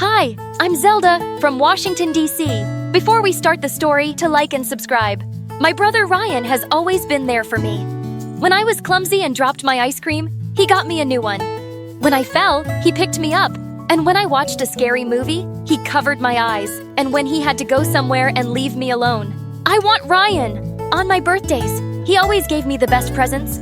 Hi, I'm Zelda from Washington, D.C. Before we start the story, to like and subscribe. My brother Ryan has always been there for me. When I was clumsy and dropped my ice cream, he got me a new one. When I fell, he picked me up. And when I watched a scary movie, he covered my eyes. And when he had to go somewhere and leave me alone. I want Ryan! On my birthdays, he always gave me the best presents.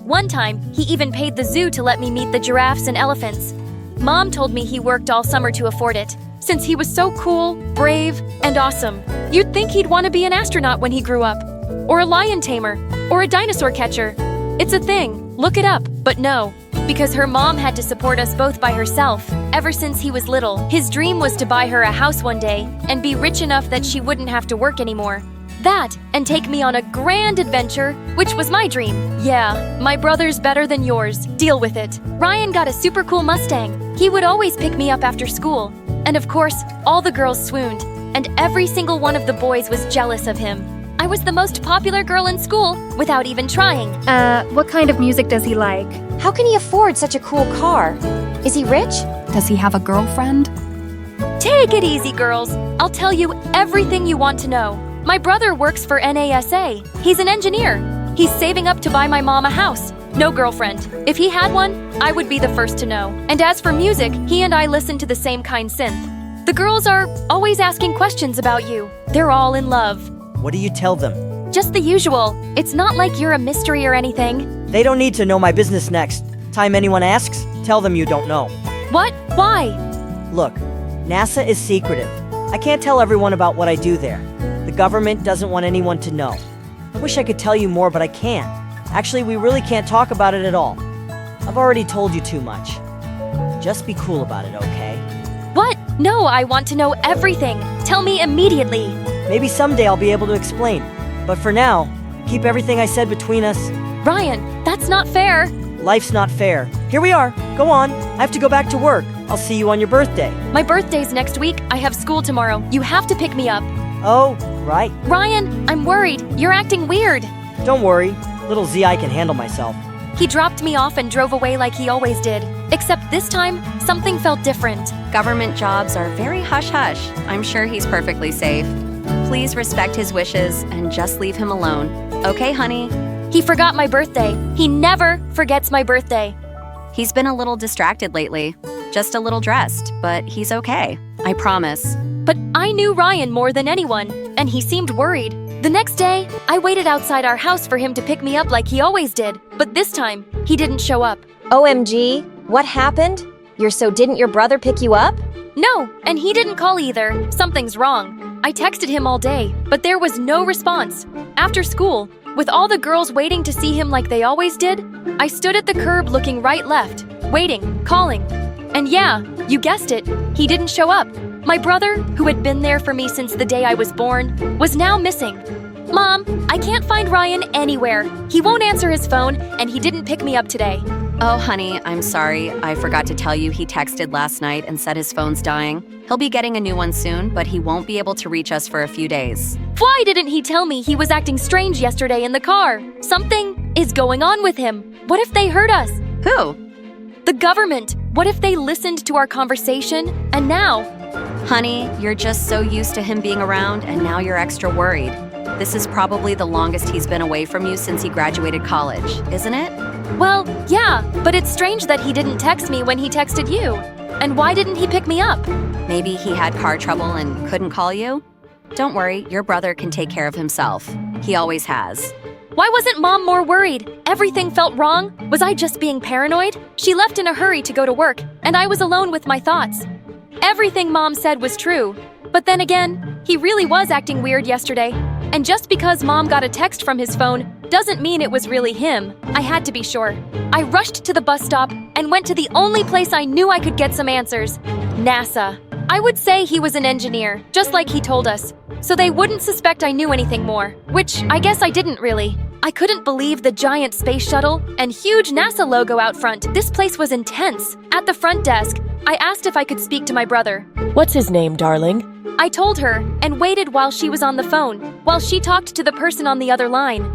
One time, he even paid the zoo to let me meet the giraffes and elephants. Mom told me he worked all summer to afford it, since he was so cool, brave, and awesome. You'd think he'd want to be an astronaut when he grew up, or a lion tamer, or a dinosaur catcher. It's a thing, look it up, but no, because her mom had to support us both by herself. Ever since he was little, his dream was to buy her a house one day and be rich enough that she wouldn't have to work anymore. That, and take me on a grand adventure, which was my dream. Yeah, my brother's better than yours. Deal with it. Ryan got a super cool Mustang. He would always pick me up after school. And of course, all the girls swooned, and every single one of the boys was jealous of him. I was the most popular girl in school without even trying. What kind of music does he like? How can he afford such a cool car? Is he rich? Does he have a girlfriend? Take it easy, girls. I'll tell you everything you want to know. My brother works for NASA. He's an engineer. He's saving up to buy my mom a house. No girlfriend. If he had one, I would be the first to know. And as for music, he and I listen to the same kind synth. The girls are always asking questions about you. They're all in love. What do you tell them? Just the usual. It's not like you're a mystery or anything. They don't need to know my business next. Time anyone asks, tell them you don't know. What? Why? Look, NASA is secretive. I can't tell everyone about what I do there. The government doesn't want anyone to know. I wish I could tell you more, but I can't. Actually, we really can't talk about it at all. I've already told you too much. Just be cool about it, okay? What? No, I want to know everything. Tell me immediately. Maybe someday I'll be able to explain. But for now, keep everything I said between us. Ryan, that's not fair. Life's not fair. Here we are. Go on. I have to go back to work. I'll see you on your birthday. My birthday's next week. I have school tomorrow. You have to pick me up. Oh, right. Ryan, I'm worried. You're acting weird. Don't worry. Little Z, I can handle myself. He dropped me off and drove away like he always did. Except this time, something felt different. Government jobs are very hush-hush. I'm sure he's perfectly safe. Please respect his wishes and just leave him alone. Okay, honey? He forgot my birthday. He never forgets my birthday. He's been a little distracted lately. Just a little dressed, but he's okay. I promise. But I knew Ryan more than anyone, and he seemed worried. The next day, I waited outside our house for him to pick me up like he always did. But this time, he didn't show up. OMG, what happened? Didn't your brother pick you up? No, and he didn't call either. Something's wrong. I texted him all day, but there was no response. After school, with all the girls waiting to see him like they always did, I stood at the curb looking right-left, waiting, calling. And yeah, you guessed it, he didn't show up. My brother, who had been there for me since the day I was born, was now missing. Mom, I can't find Ryan anywhere. He won't answer his phone, and he didn't pick me up today. Oh, honey, I'm sorry. I forgot to tell you he texted last night and said his phone's dying. He'll be getting a new one soon, but he won't be able to reach us for a few days. Why didn't he tell me he was acting strange yesterday in the car? Something is going on with him. What if they heard us? Who? The government. What if they listened to our conversation, and now? Honey, you're just so used to him being around, and now you're extra worried. This is probably the longest he's been away from you since he graduated college, isn't it? Well, yeah, but it's strange that he didn't text me when he texted you. And why didn't he pick me up? Maybe he had car trouble and couldn't call you? Don't worry, your brother can take care of himself. He always has. Why wasn't Mom more worried? Everything felt wrong? Was I just being paranoid? She left in a hurry to go to work, and I was alone with my thoughts. Everything Mom said was true. But then again, he really was acting weird yesterday. And just because Mom got a text from his phone doesn't mean it was really him. I had to be sure. I rushed to the bus stop and went to the only place I knew I could get some answers. NASA. I would say he was an engineer, just like he told us. So they wouldn't suspect I knew anything more, which I guess I didn't really. I couldn't believe the giant space shuttle and huge NASA logo out front. This place was intense. At the front desk, I asked if I could speak to my brother. What's his name, darling? I told her and waited while she was on the phone, while she talked to the person on the other line.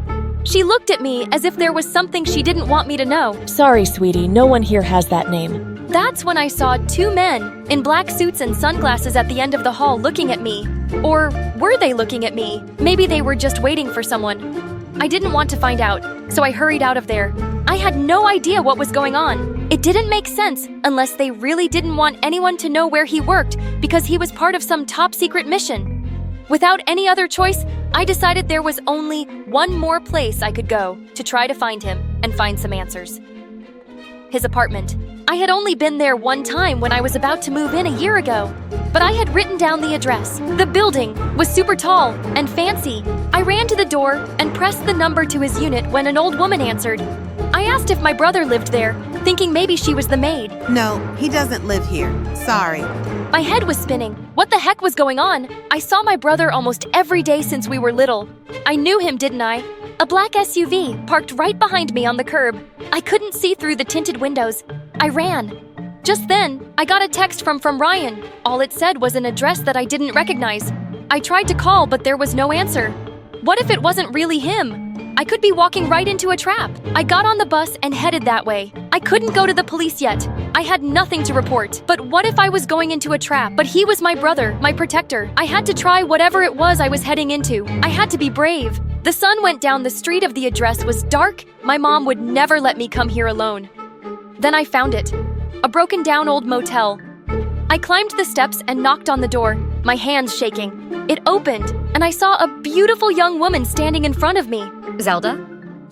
She looked at me as if there was something she didn't want me to know. Sorry, sweetie, no one here has that name. That's when I saw two men in black suits and sunglasses at the end of the hall looking at me. Or were they looking at me? Maybe they were just waiting for someone. I didn't want to find out, so I hurried out of there. I had no idea what was going on. It didn't make sense unless they really didn't want anyone to know where he worked because he was part of some top-secret mission. Without any other choice, I decided there was only one more place I could go to try to find him and find some answers. His apartment. I had only been there one time when I was about to move in a year ago, but I had written down the address. The building was super tall and fancy. I ran to the door and pressed the number to his unit when an old woman answered. I asked if my brother lived there, thinking maybe she was the maid. No, he doesn't live here. Sorry. My head was spinning. What the heck was going on? I saw my brother almost every day since we were little. I knew him, didn't I? A black SUV parked right behind me on the curb. I couldn't see through the tinted windows. I ran. Just then, I got a text from Ryan. All it said was an address that I didn't recognize. I tried to call, but there was no answer. What if it wasn't really him? I could be walking right into a trap. I got on the bus and headed that way. I couldn't go to the police yet. I had nothing to report. But what if I was going into a trap? But he was my brother, my protector. I had to try whatever it was I was heading into. I had to be brave. The sun went down. The street of the address was dark. My mom would never let me come here alone. Then I found it. A broken down old motel. I climbed the steps and knocked on the door, my hands shaking. It opened, and I saw a beautiful young woman standing in front of me. Zelda?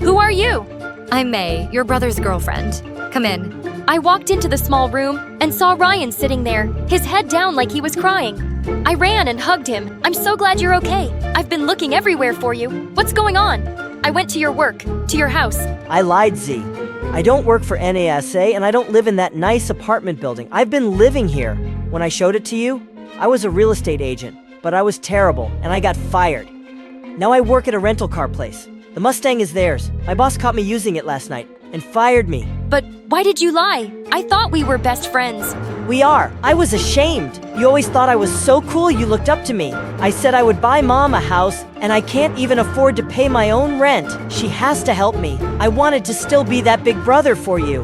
Who are you? I'm May, your brother's girlfriend. Come in. I walked into the small room and saw Ryan sitting there, his head down like he was crying. I ran and hugged him. I'm so glad you're okay. I've been looking everywhere for you. What's going on? I went to your work, to your house. I lied, Z. I don't work for NASA and I don't live in that nice apartment building. I've been living here. When I showed it to you, I was a real estate agent, but I was terrible and I got fired. Now I work at a rental car place. The Mustang is theirs. My boss caught me using it last night and fired me. But why did you lie? I thought we were best friends. We are. I was ashamed. You always thought I was so cool you looked up to me. I said I would buy Mom a house, and I can't even afford to pay my own rent. She has to help me. I wanted to still be that big brother for you.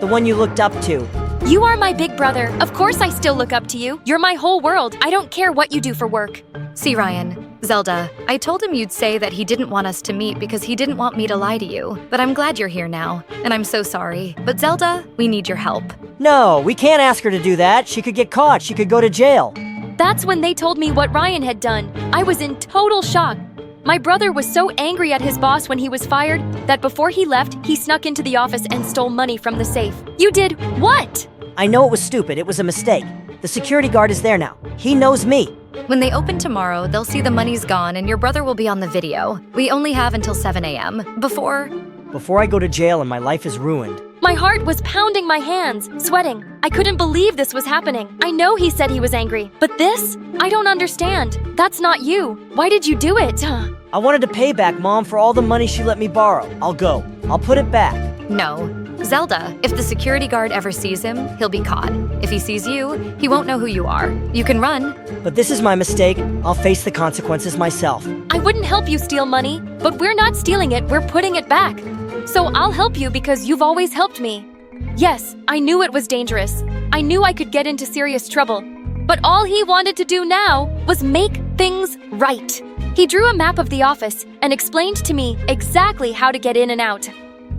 The one you looked up to. You are my big brother. Of course I still look up to you. You're my whole world. I don't care what you do for work. See, Ryan. Zelda, I told him you'd say that he didn't want us to meet because he didn't want me to lie to you. But I'm glad you're here now, and I'm so sorry. But Zelda, we need your help. No, we can't ask her to do that. She could get caught. She could go to jail. That's when they told me what Ryan had done. I was in total shock. My brother was so angry at his boss when he was fired that before he left, he snuck into the office and stole money from the safe. You did what? I know it was stupid. It was a mistake. The security guard is there now. He knows me. When they open tomorrow, they'll see the money's gone and your brother will be on the video. We only have until 7 a.m. Before I go to jail and my life is ruined. My heart was pounding my hands, sweating. I couldn't believe this was happening. I know he said he was angry, but this? I don't understand. That's not you. Why did you do it? I wanted to pay back Mom for all the money she let me borrow. I'll go. I'll put it back. No. Zelda, if the security guard ever sees him, he'll be caught. If he sees you, he won't know who you are. You can run. But this is my mistake. I'll face the consequences myself. I wouldn't help you steal money, but we're not stealing it, we're putting it back. So I'll help you because you've always helped me. Yes, I knew it was dangerous. I knew I could get into serious trouble. But all he wanted to do now was make things right. He drew a map of the office and explained to me exactly how to get in and out.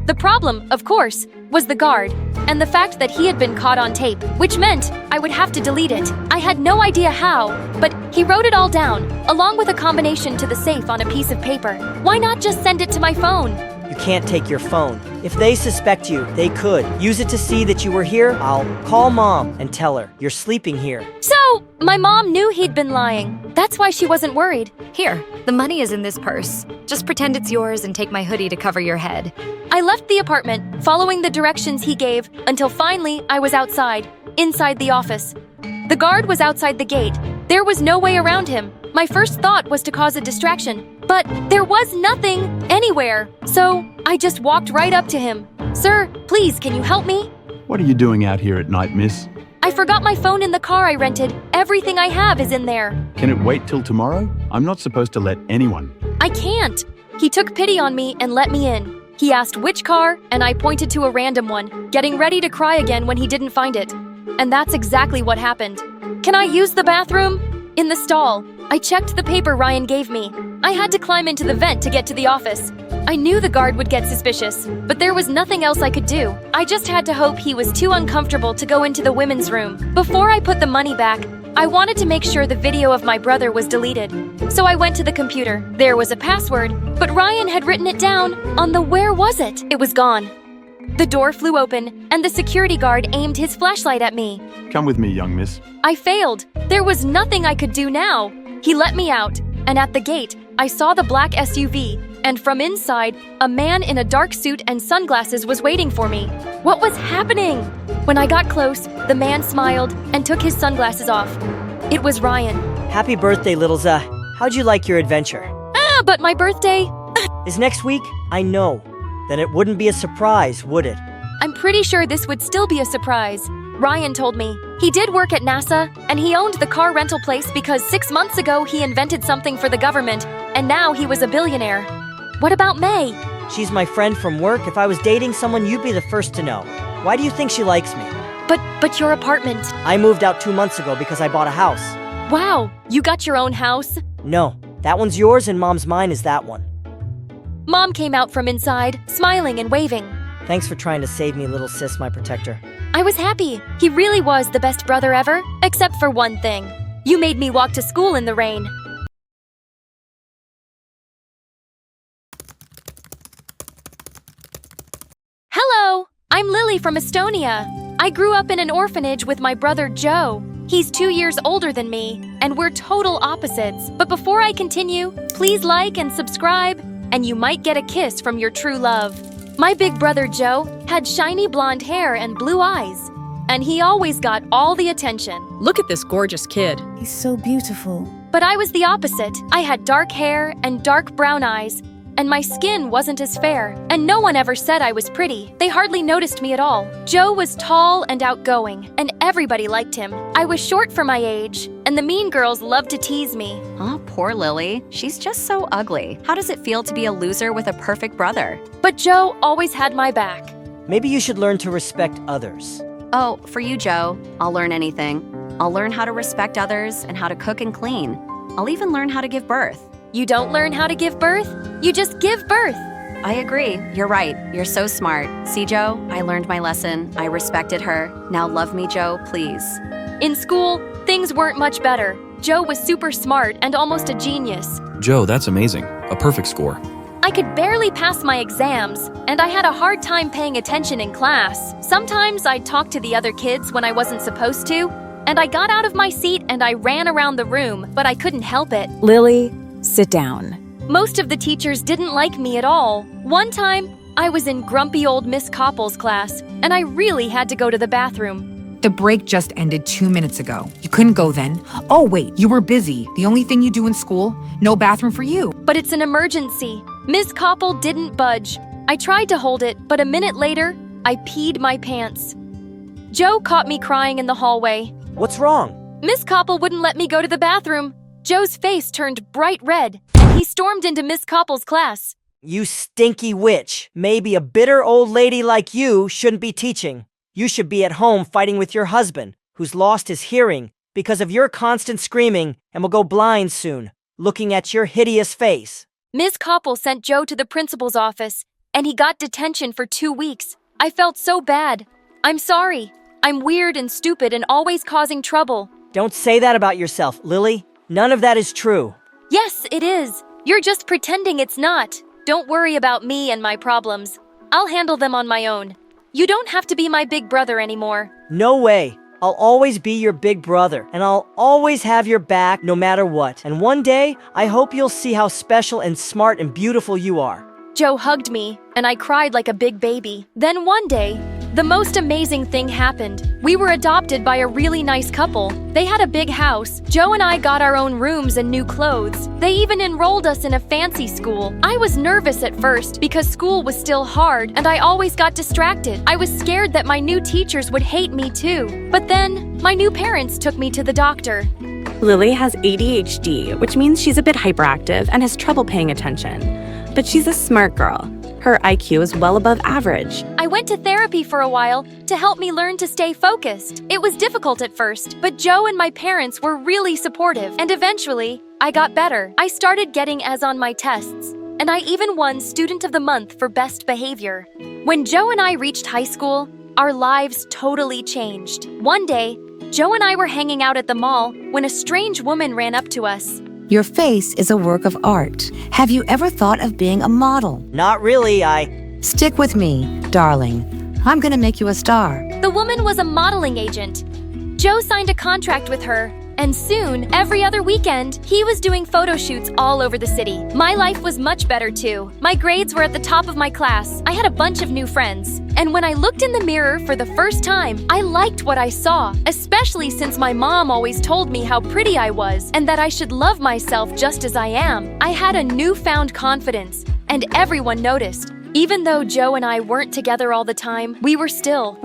The problem, of course, was the guard, and the fact that he had been caught on tape, which meant I would have to delete it. I had no idea how, but he wrote it all down, along with a combination to the safe on a piece of paper. Why not just send it to my phone? You can't take your phone. If they suspect you, they could. Use it to see that you were here. I'll call Mom and tell her you're sleeping here. So, my mom knew he'd been lying. That's why she wasn't worried. Here, the money is in this purse. Just pretend it's yours and take my hoodie to cover your head. I left the apartment, following the directions he gave, until finally I was outside, inside the office. The guard was outside the gate. There was no way around him. My first thought was to cause a distraction, but there was nothing anywhere. So I just walked right up to him. Sir, please, can you help me? What are you doing out here at night, miss? I forgot my phone in the car I rented. Everything I have is in there. Can it wait till tomorrow? I'm not supposed to let anyone. I can't. He took pity on me and let me in. He asked which car, and I pointed to a random one, getting ready to cry again when he didn't find it. And that's exactly what happened. Can I use the bathroom? In the stall. I checked the paper Ryan gave me. I had to climb into the vent to get to the office. I knew the guard would get suspicious, but there was nothing else I could do. I just had to hope he was too uncomfortable to go into the women's room. Before I put the money back, I wanted to make sure the video of my brother was deleted. So I went to the computer. There was a password, but Ryan had written it down on the where was it? It was gone. The door flew open, and the security guard aimed his flashlight at me. Come with me, young miss. I failed. There was nothing I could do now. He let me out, and at the gate, I saw the black SUV, and from inside, a man in a dark suit and sunglasses was waiting for me. What was happening? When I got close, the man smiled and took his sunglasses off. It was Ryan. Happy birthday, little Z. How'd you like your adventure? But my birthday? Is next week? I know. Then it wouldn't be a surprise, would it? I'm pretty sure this would still be a surprise. Ryan told me. He did work at NASA, and he owned the car rental place because 6 months ago he invented something for the government, and now he was a billionaire. What about May? She's my friend from work. If I was dating someone, you'd be the first to know. Why do you think she likes me? But your apartment. I moved out 2 months ago because I bought a house. Wow, you got your own house? No, that one's yours and Mom's mine is that one. Mom came out from inside, smiling and waving. Thanks for trying to save me, little sis, my protector. I was happy. He really was the best brother ever, except for one thing. You made me walk to school in the rain. Hello, I'm Lily from Estonia. I grew up in an orphanage with my brother Joe. He's 2 years older than me, and we're total opposites. But before I continue, please like and subscribe, and you might get a kiss from your true love. My big brother Joe had shiny blonde hair and blue eyes, and he always got all the attention. Look at this gorgeous kid. He's so beautiful. But I was the opposite. I had dark hair and dark brown eyes, and my skin wasn't as fair, and no one ever said I was pretty. They hardly noticed me at all. Joe was tall and outgoing, and everybody liked him. I was short for my age, and the mean girls loved to tease me. Oh, poor Lily. She's just so ugly. How does it feel to be a loser with a perfect brother? But Joe always had my back. Maybe you should learn to respect others. Oh, for you, Joe, I'll learn anything. I'll learn how to respect others and how to cook and clean. I'll even learn how to give birth. You don't learn how to give birth, you just give birth. I agree. You're right. You're so smart. See, Joe, I learned my lesson. I respected her. Now love me, Joe, please. In school, things weren't much better. Joe was super smart and almost a genius. Joe, that's amazing. A perfect score. I could barely pass my exams, and I had a hard time paying attention in class. Sometimes I'd talk to the other kids when I wasn't supposed to, and I got out of my seat and I ran around the room, but I couldn't help it. Lily, sit down. Most of the teachers didn't like me at all. One time, I was in grumpy old Miss Koppel's class, and I really had to go to the bathroom. The break just ended 2 minutes ago. You couldn't go then? Oh, wait, you were busy. The only thing you do in school? No bathroom for you. But it's an emergency. Miss Koppel didn't budge. I tried to hold it, but a minute later, I peed my pants. Joe caught me crying in the hallway. What's wrong? Miss Koppel wouldn't let me go to the bathroom. Joe's face turned bright red, and he stormed into Miss Koppel's class. You stinky witch. Maybe a bitter old lady like you shouldn't be teaching. You should be at home fighting with your husband, who's lost his hearing because of your constant screaming and will go blind soon, looking at your hideous face. Miss Koppel sent Joe to the principal's office, and he got detention for 2 weeks. I felt so bad. I'm sorry. I'm weird and stupid and always causing trouble. Don't say that about yourself, Lily. None of that is true. Yes, it is. You're just pretending it's not. Don't worry about me and my problems. I'll handle them on my own. You don't have to be my big brother anymore. No way. I'll always be your big brother, and I'll always have your back no matter what. And one day, I hope you'll see how special and smart and beautiful you are. Joe hugged me, and I cried like a big baby. Then one day, the most amazing thing happened. We were adopted by a really nice couple. They had a big house. Joe and I got our own rooms and new clothes. They even enrolled us in a fancy school. I was nervous at first because school was still hard and I always got distracted. I was scared that my new teachers would hate me too. But then, my new parents took me to the doctor. Lily has ADHD, which means she's a bit hyperactive and has trouble paying attention. But she's a smart girl. Her IQ is well above average. I went to therapy for a while to help me learn to stay focused. It was difficult at first, but Joe and my parents were really supportive, and eventually, I got better. I started getting A's on my tests, and I even won Student of the Month for best behavior. When Joe and I reached high school, our lives totally changed. One day, Joe and I were hanging out at the mall when a strange woman ran up to us. Your face is a work of art. Have you ever thought of being a model? Not really, Stick with me, darling. I'm gonna make you a star. The woman was a modeling agent. Joe signed a contract with her, and soon, every other weekend, he was doing photo shoots all over the city. My life was much better too. My grades were at the top of my class. I had a bunch of new friends. And when I looked in the mirror for the first time, I liked what I saw, especially since my mom always told me how pretty I was and that I should love myself just as I am. I had a newfound confidence, and everyone noticed. Even though Joe and I weren't together all the time, we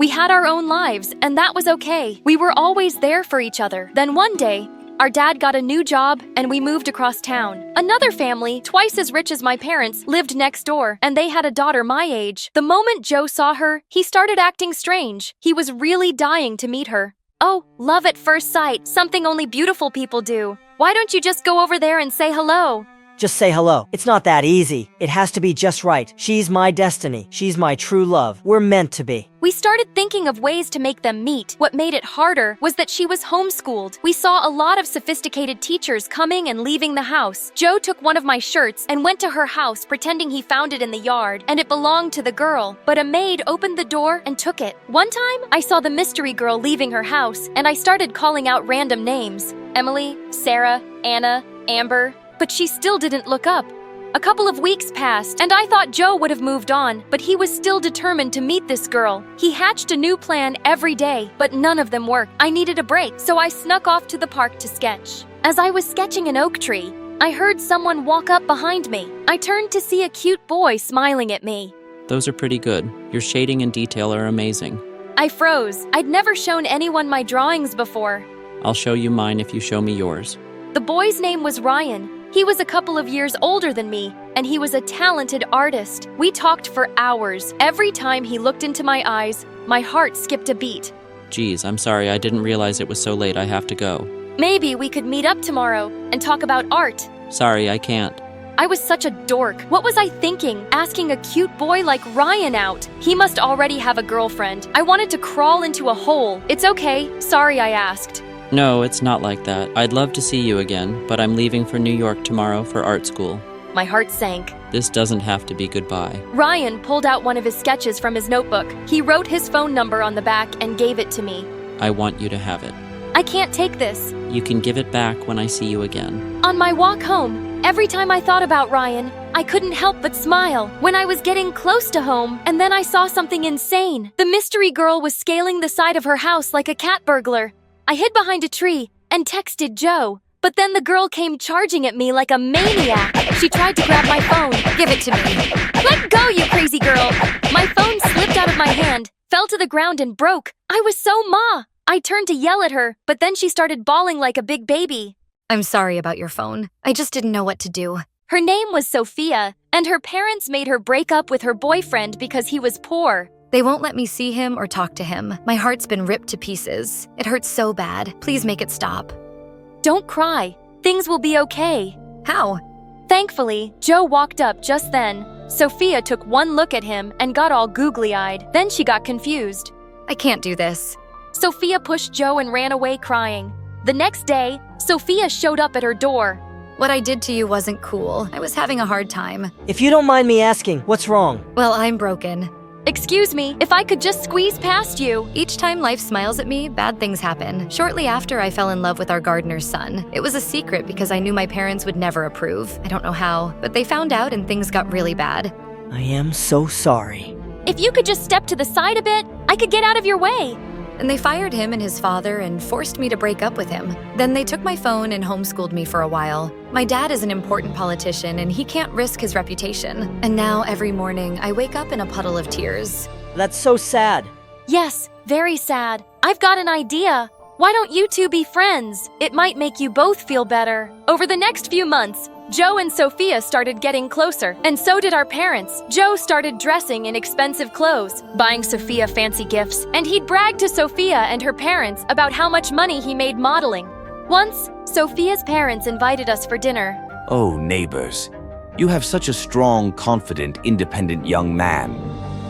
had our own lives, and that was okay. We were always there for each other. Then one day, our dad got a new job, and we moved across town. Another family, twice as rich as my parents, lived next door, and they had a daughter my age. The moment Joe saw her, he started acting strange. He was really dying to meet her. Oh, love at first sight, something only beautiful people do. Why don't you just go over there and say hello? Just say hello. It's not that easy. It has to be just right. She's my destiny. She's my true love. We're meant to be. We started thinking of ways to make them meet. What made it harder was that she was homeschooled. We saw a lot of sophisticated teachers coming and leaving the house. Joe took one of my shirts and went to her house pretending he found it in the yard, and it belonged to the girl. But a maid opened the door and took it. One time, I saw the mystery girl leaving her house, and I started calling out random names. Emily, Sarah, Anna, Amber. But she still didn't look up. A couple of weeks passed, and I thought Joe would have moved on, but he was still determined to meet this girl. He hatched a new plan every day, but none of them worked. I needed a break, so I snuck off to the park to sketch. As I was sketching an oak tree, I heard someone walk up behind me. I turned to see a cute boy smiling at me. Those are pretty good. Your shading and detail are amazing. I froze. I'd never shown anyone my drawings before. I'll show you mine if you show me yours. The boy's name was Ryan. He was a couple of years older than me, and he was a talented artist. We talked for hours. Every time he looked into my eyes, my heart skipped a beat. Geez, I'm sorry, I didn't realize it was so late. I have to go. Maybe we could meet up tomorrow and talk about art. Sorry, I can't. I was such a dork. What was I thinking, asking a cute boy like Ryan out? He must already have a girlfriend. I wanted to crawl into a hole. It's okay. Sorry I asked. No, it's not like that. I'd love to see you again, but I'm leaving for New York tomorrow for art school. My heart sank. This doesn't have to be goodbye. Ryan pulled out one of his sketches from his notebook. He wrote his phone number on the back and gave it to me. I want you to have it. I can't take this. You can give it back when I see you again. On my walk home, every time I thought about Ryan, I couldn't help but smile. When I was getting close to home, and then I saw something insane. The mystery girl was scaling the side of her house like a cat burglar. I hid behind a tree and texted Joe, but then the girl came charging at me like a maniac. She tried to grab my phone. Give it to me. Let go, you crazy girl! My phone slipped out of my hand, fell to the ground and broke. I was so I turned to yell at her, but then she started bawling like a big baby. I'm sorry about your phone. I just didn't know what to do. Her name was Sophia, and her parents made her break up with her boyfriend because he was poor. They won't let me see him or talk to him. My heart's been ripped to pieces. It hurts so bad. Please make it stop. Don't cry. Things will be okay. How? Thankfully, Joe walked up just then. Sophia took one look at him and got all googly-eyed. Then she got confused. I can't do this. Sophia pushed Joe and ran away crying. The next day, Sophia showed up at her door. What I did to you wasn't cool. I was having a hard time. If you don't mind me asking, what's wrong? Well, I'm broken. Excuse me, if I could just squeeze past you. Each time life smiles at me, bad things happen. Shortly after, I fell in love with our gardener's son. It was a secret because I knew my parents would never approve. I don't know how, but they found out and things got really bad. I am so sorry. If you could just step to the side a bit, I could get out of your way. And they fired him and his father and forced me to break up with him. Then they took my phone and homeschooled me for a while. My dad is an important politician and he can't risk his reputation. And now every morning I wake up in a puddle of tears. That's so sad. Yes, very sad. I've got an idea. Why don't you two be friends? It might make you both feel better. Over the next few months, Joe and Sophia started getting closer, and so did our parents. Joe started dressing in expensive clothes, buying Sophia fancy gifts, and he'd brag to Sophia and her parents about how much money he made modeling. Once, Sophia's parents invited us for dinner. Oh, neighbors, you have such a strong, confident, independent young man.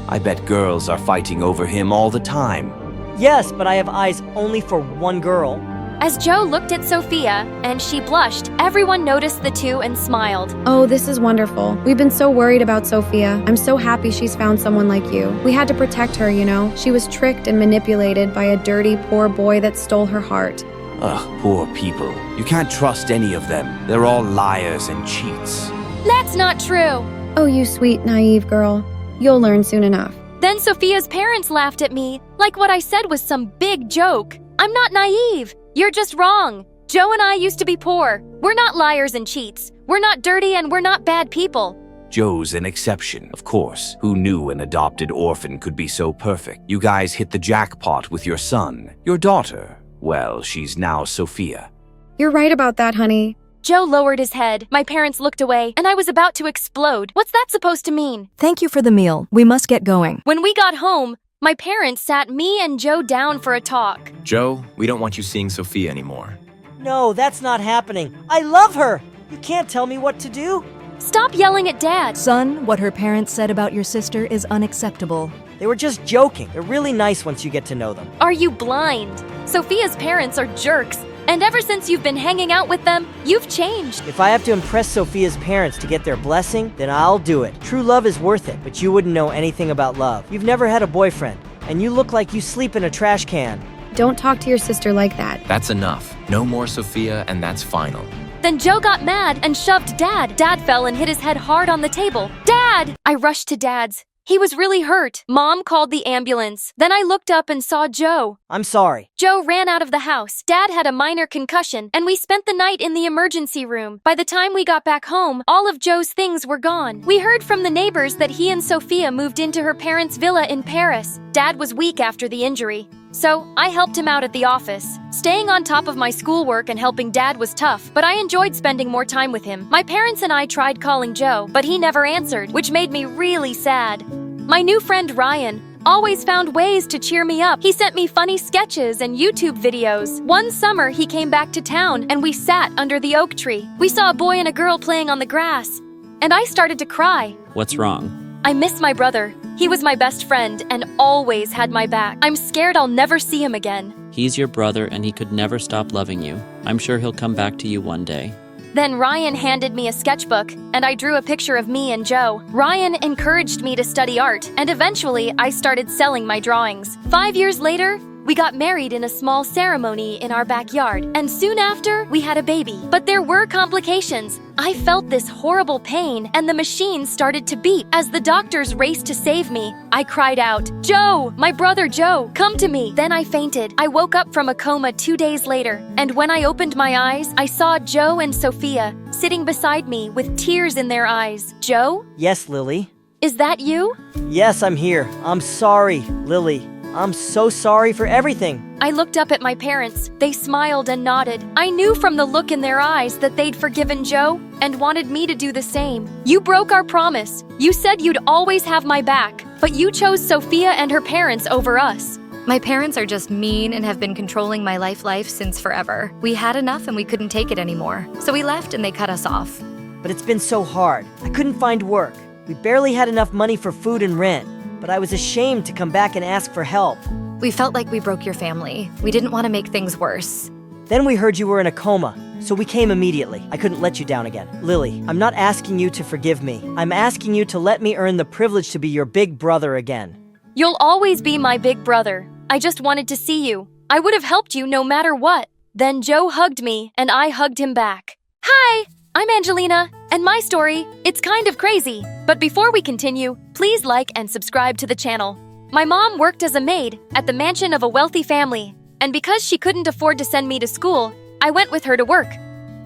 I bet girls are fighting over him all the time. Yes, but I have eyes only for one girl. As Joe looked at Sophia, and she blushed, everyone noticed the two and smiled. Oh, this is wonderful. We've been so worried about Sophia. I'm so happy she's found someone like you. We had to protect her, you know. She was tricked and manipulated by a dirty, poor boy that stole her heart. Ugh, poor people. You can't trust any of them. They're all liars and cheats. That's not true. Oh, you sweet, naive girl. You'll learn soon enough. Then Sophia's parents laughed at me, like what I said was some big joke. I'm not naive. You're just wrong. Joe and I used to be poor. We're not liars and cheats. We're not dirty and we're not bad people. Joe's an exception, of course. Who knew an adopted orphan could be so perfect? You guys hit the jackpot with your son. Your daughter, well, she's now Sophia. You're right about that, honey. Joe lowered his head. My parents looked away, and I was about to explode. What's that supposed to mean? Thank you for the meal. We must get going. When we got home, my parents sat me and Joe down for a talk. Joe, we don't want you seeing Sophia anymore. No, that's not happening. I love her. You can't tell me what to do. Stop yelling at Dad. Son, what her parents said about your sister is unacceptable. They were just joking. They're really nice once you get to know them. Are you blind? Sophia's parents are jerks. And ever since you've been hanging out with them, you've changed. If I have to impress Sophia's parents to get their blessing, then I'll do it. True love is worth it, but you wouldn't know anything about love. You've never had a boyfriend, and you look like you sleep in a trash can. Don't talk to your sister like that. That's enough. No more Sophia, and that's final. Then Joe got mad and shoved Dad. Dad fell and hit his head hard on the table. Dad! I rushed to Dad's. He was really hurt. Mom called the ambulance. Then I looked up and saw Joe. I'm sorry. Joe ran out of the house. Dad had a minor concussion, and we spent the night in the emergency room. By the time we got back home, all of Joe's things were gone. We heard from the neighbors that he and Sophia moved into her parents' villa in Paris. Dad was weak after the injury, so I helped him out at the office. Staying on top of my schoolwork and helping Dad was tough, but I enjoyed spending more time with him. My parents and I tried calling Joe, but he never answered, which made me really sad. My new friend Ryan always found ways to cheer me up. He sent me funny sketches and YouTube videos. One summer, he came back to town and we sat under the oak tree. We saw a boy and a girl playing on the grass, and I started to cry. What's wrong? I miss my brother. He was my best friend and always had my back. I'm scared I'll never see him again. He's your brother and he could never stop loving you. I'm sure he'll come back to you one day. Then Ryan handed me a sketchbook, and I drew a picture of me and Joe. Ryan encouraged me to study art, and eventually I started selling my drawings. 5 years later, we got married in a small ceremony in our backyard, and soon after, we had a baby. But there were complications. I felt this horrible pain, and the machine started to beep. As the doctors raced to save me, I cried out, "Joe, my brother Joe, come to me." Then I fainted. I woke up from a coma 2 days later, and when I opened my eyes, I saw Joe and Sophia sitting beside me with tears in their eyes. Joe? Yes, Lily. Is that you? Yes, I'm here. I'm sorry, Lily. I'm so sorry for everything. I looked up at my parents. They smiled and nodded. I knew from the look in their eyes that they'd forgiven Joe and wanted me to do the same. You broke our promise. You said you'd always have my back, but you chose Sophia and her parents over us. My parents are just mean and have been controlling my life since forever. We had enough and we couldn't take it anymore. So we left and they cut us off. But it's been so hard. I couldn't find work. We barely had enough money for food and rent. But I was ashamed to come back and ask for help. We felt like we broke your family. We didn't want to make things worse. Then we heard you were in a coma, so we came immediately. I couldn't let you down again. Lily, I'm not asking you to forgive me. I'm asking you to let me earn the privilege to be your big brother again. You'll always be my big brother. I just wanted to see you. I would have helped you no matter what. Then Joe hugged me, and I hugged him back. Hi! I'm Angelina, and my story, it's kind of crazy. But before we continue, please like and subscribe to the channel. My mom worked as a maid at the mansion of a wealthy family, and because she couldn't afford to send me to school, I went with her to work.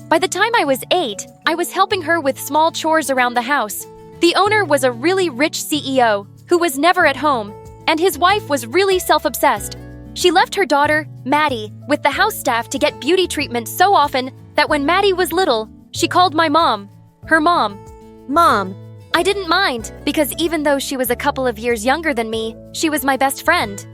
By the time I was 8, I was helping her with small chores around the house. The owner was a really rich CEO who was never at home, and his wife was really self-obsessed. She left her daughter, Maddie, with the house staff to get beauty treatment so often that when Maddie was little, she called my mom. Her mom. Mom. I didn't mind, because even though she was a couple of years younger than me, she was my best friend.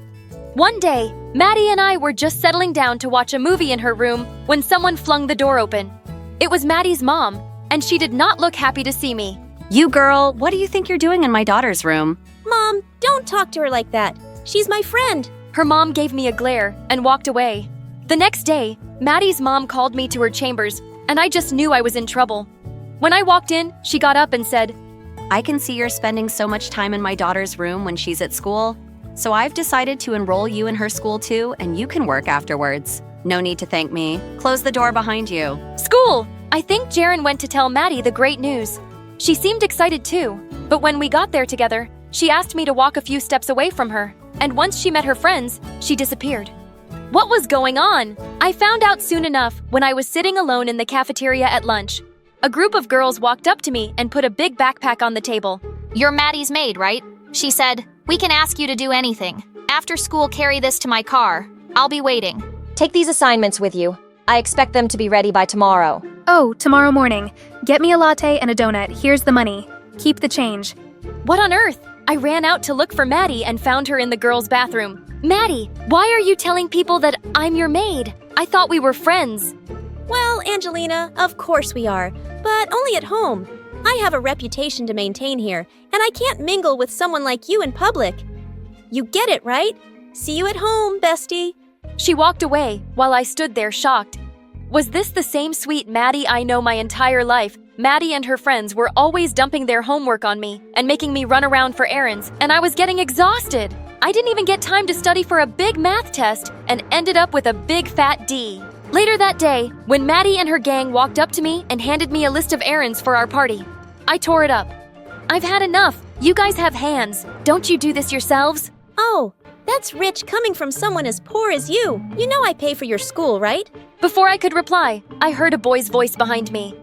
One day, Maddie and I were just settling down to watch a movie in her room when someone flung the door open. It was Maddie's mom, and she did not look happy to see me. You girl, what do you think you're doing in my daughter's room? Mom, don't talk to her like that. She's my friend. Her mom gave me a glare and walked away. The next day, Maddie's mom called me to her chambers, and I just knew I was in trouble. When I walked in, she got up and said, I can see you're spending so much time in my daughter's room when she's at school, so I've decided to enroll you in her school too, and you can work afterwards. No need to thank me. Close the door behind you. School! I think Jaren went to tell Maddie the great news. She seemed excited too, but when we got there together, she asked me to walk a few steps away from her, and once she met her friends, she disappeared. What was going on? I found out soon enough when I was sitting alone in the cafeteria at lunch. A group of girls walked up to me and put a big backpack on the table. You're Maddie's maid, right? She said, we can ask you to do anything. After school, carry this to my car. I'll be waiting. Take these assignments with you. I expect them to be ready by tomorrow. Oh, tomorrow morning. Get me a latte and a donut. Here's the money. Keep the change. What on earth? I ran out to look for Maddie and found her in the girls' bathroom. Maddie, why are you telling people that I'm your maid? I thought we were friends. Well, Angelina, of course we are, but only at home. I have a reputation to maintain here, and I can't mingle with someone like you in public. You get it, right? See you at home, bestie. She walked away while I stood there shocked. Was this the same sweet Maddie I know my entire life? Maddie and her friends were always dumping their homework on me and making me run around for errands, and I was getting exhausted. I didn't even get time to study for a big math test and ended up with a big fat D. Later that day, when Maddie and her gang walked up to me and handed me a list of errands for our party, I tore it up. I've had enough. You guys have hands. Don't you do this yourselves? Oh, that's rich coming from someone as poor as you. You know I pay for your school, right? Before I could reply, I heard a boy's voice behind me.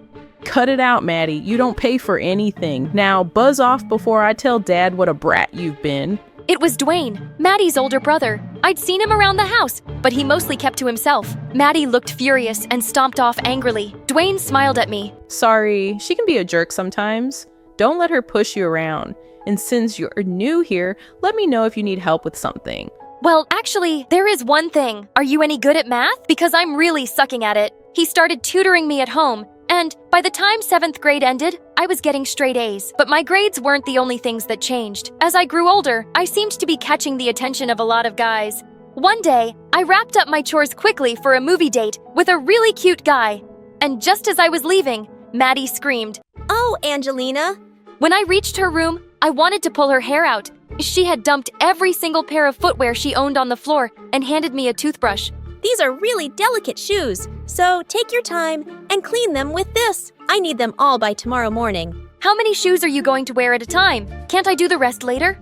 Cut it out, Maddie. You don't pay for anything. Now, buzz off before I tell Dad what a brat you've been. It was Dwayne, Maddie's older brother. I'd seen him around the house, but he mostly kept to himself. Maddie looked furious and stomped off angrily. Dwayne smiled at me. Sorry, she can be a jerk sometimes. Don't let her push you around. And since you're new here, let me know if you need help with something. Well, actually, there is one thing. Are you any good at math? Because I'm really sucking at it. He started tutoring me at home, and by the time 7th grade ended, I was getting straight A's. But my grades weren't the only things that changed. As I grew older, I seemed to be catching the attention of a lot of guys. One day, I wrapped up my chores quickly for a movie date with a really cute guy. And just as I was leaving, Maddie screamed, "Oh, Angelina!" When I reached her room, I wanted to pull her hair out. She had dumped every single pair of footwear she owned on the floor and handed me a toothbrush. These are really delicate shoes, so take your time and clean them with this. I need them all by tomorrow morning. How many shoes are you going to wear at a time? Can't I do the rest later?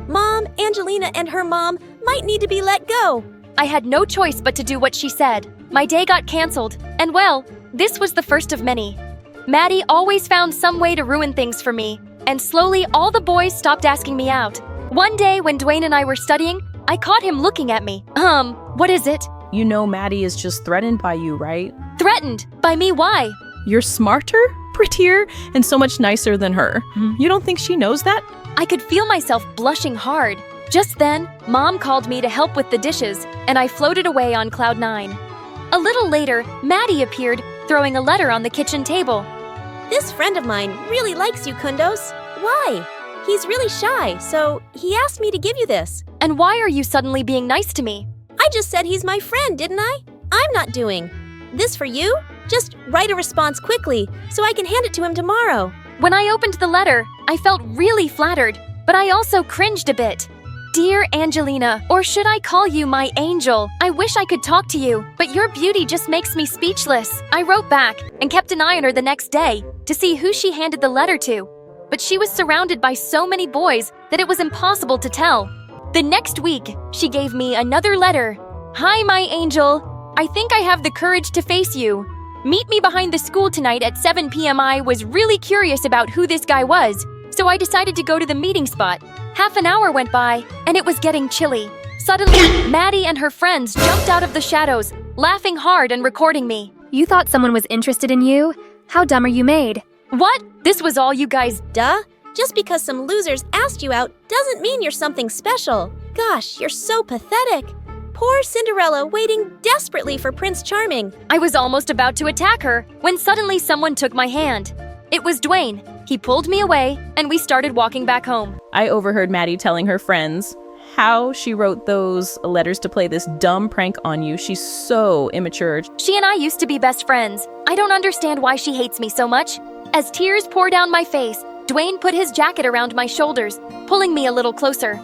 Mom, Angelina, and her mom might need to be let go. I had no choice but to do what she said. My day got canceled, and well, this was the first of many. Maddie always found some way to ruin things for me, and slowly all the boys stopped asking me out. One day when Dwayne and I were studying, I caught him looking at me. What is it? You know Maddie is just threatened by you, right? Threatened? By me, why? You're smarter, prettier, and so much nicer than her. You don't think she knows that? I could feel myself blushing hard. Just then, Mom called me to help with the dishes, and I floated away on cloud 9. A little later, Maddie appeared, throwing a letter on the kitchen table. This friend of mine really likes you, Kundos. Why? He's really shy, so he asked me to give you this. And why are you suddenly being nice to me? I just said he's my friend, didn't I? I'm not doing. This for you? Just write a response quickly, so I can hand it to him tomorrow. When I opened the letter, I felt really flattered, but I also cringed a bit. Dear Angelina, or should I call you my angel? I wish I could talk to you, but your beauty just makes me speechless. I wrote back and kept an eye on her the next day to see who she handed the letter to. But she was surrounded by so many boys that it was impossible to tell. The next week, she gave me another letter. Hi, my angel. I think I have the courage to face you. Meet me behind the school tonight at 7 p.m. I was really curious about who this guy was, so I decided to go to the meeting spot. Half an hour went by, and it was getting chilly. Suddenly, Maddie and her friends jumped out of the shadows, laughing hard and recording me. You thought someone was interested in you? How dumb are you made? What? This was all you guys? Duh. Just because some losers asked you out doesn't mean you're something special. Gosh, you're so pathetic. Poor Cinderella waiting desperately for Prince Charming. I was almost about to attack her when suddenly someone took my hand. It was Dwayne. He pulled me away and we started walking back home. I overheard Maddie telling her friends how she wrote those letters to play this dumb prank on you. She's so immature. She and I used to be best friends. I don't understand why she hates me so much. As tears pour down my face, Dwayne put his jacket around my shoulders, pulling me a little closer.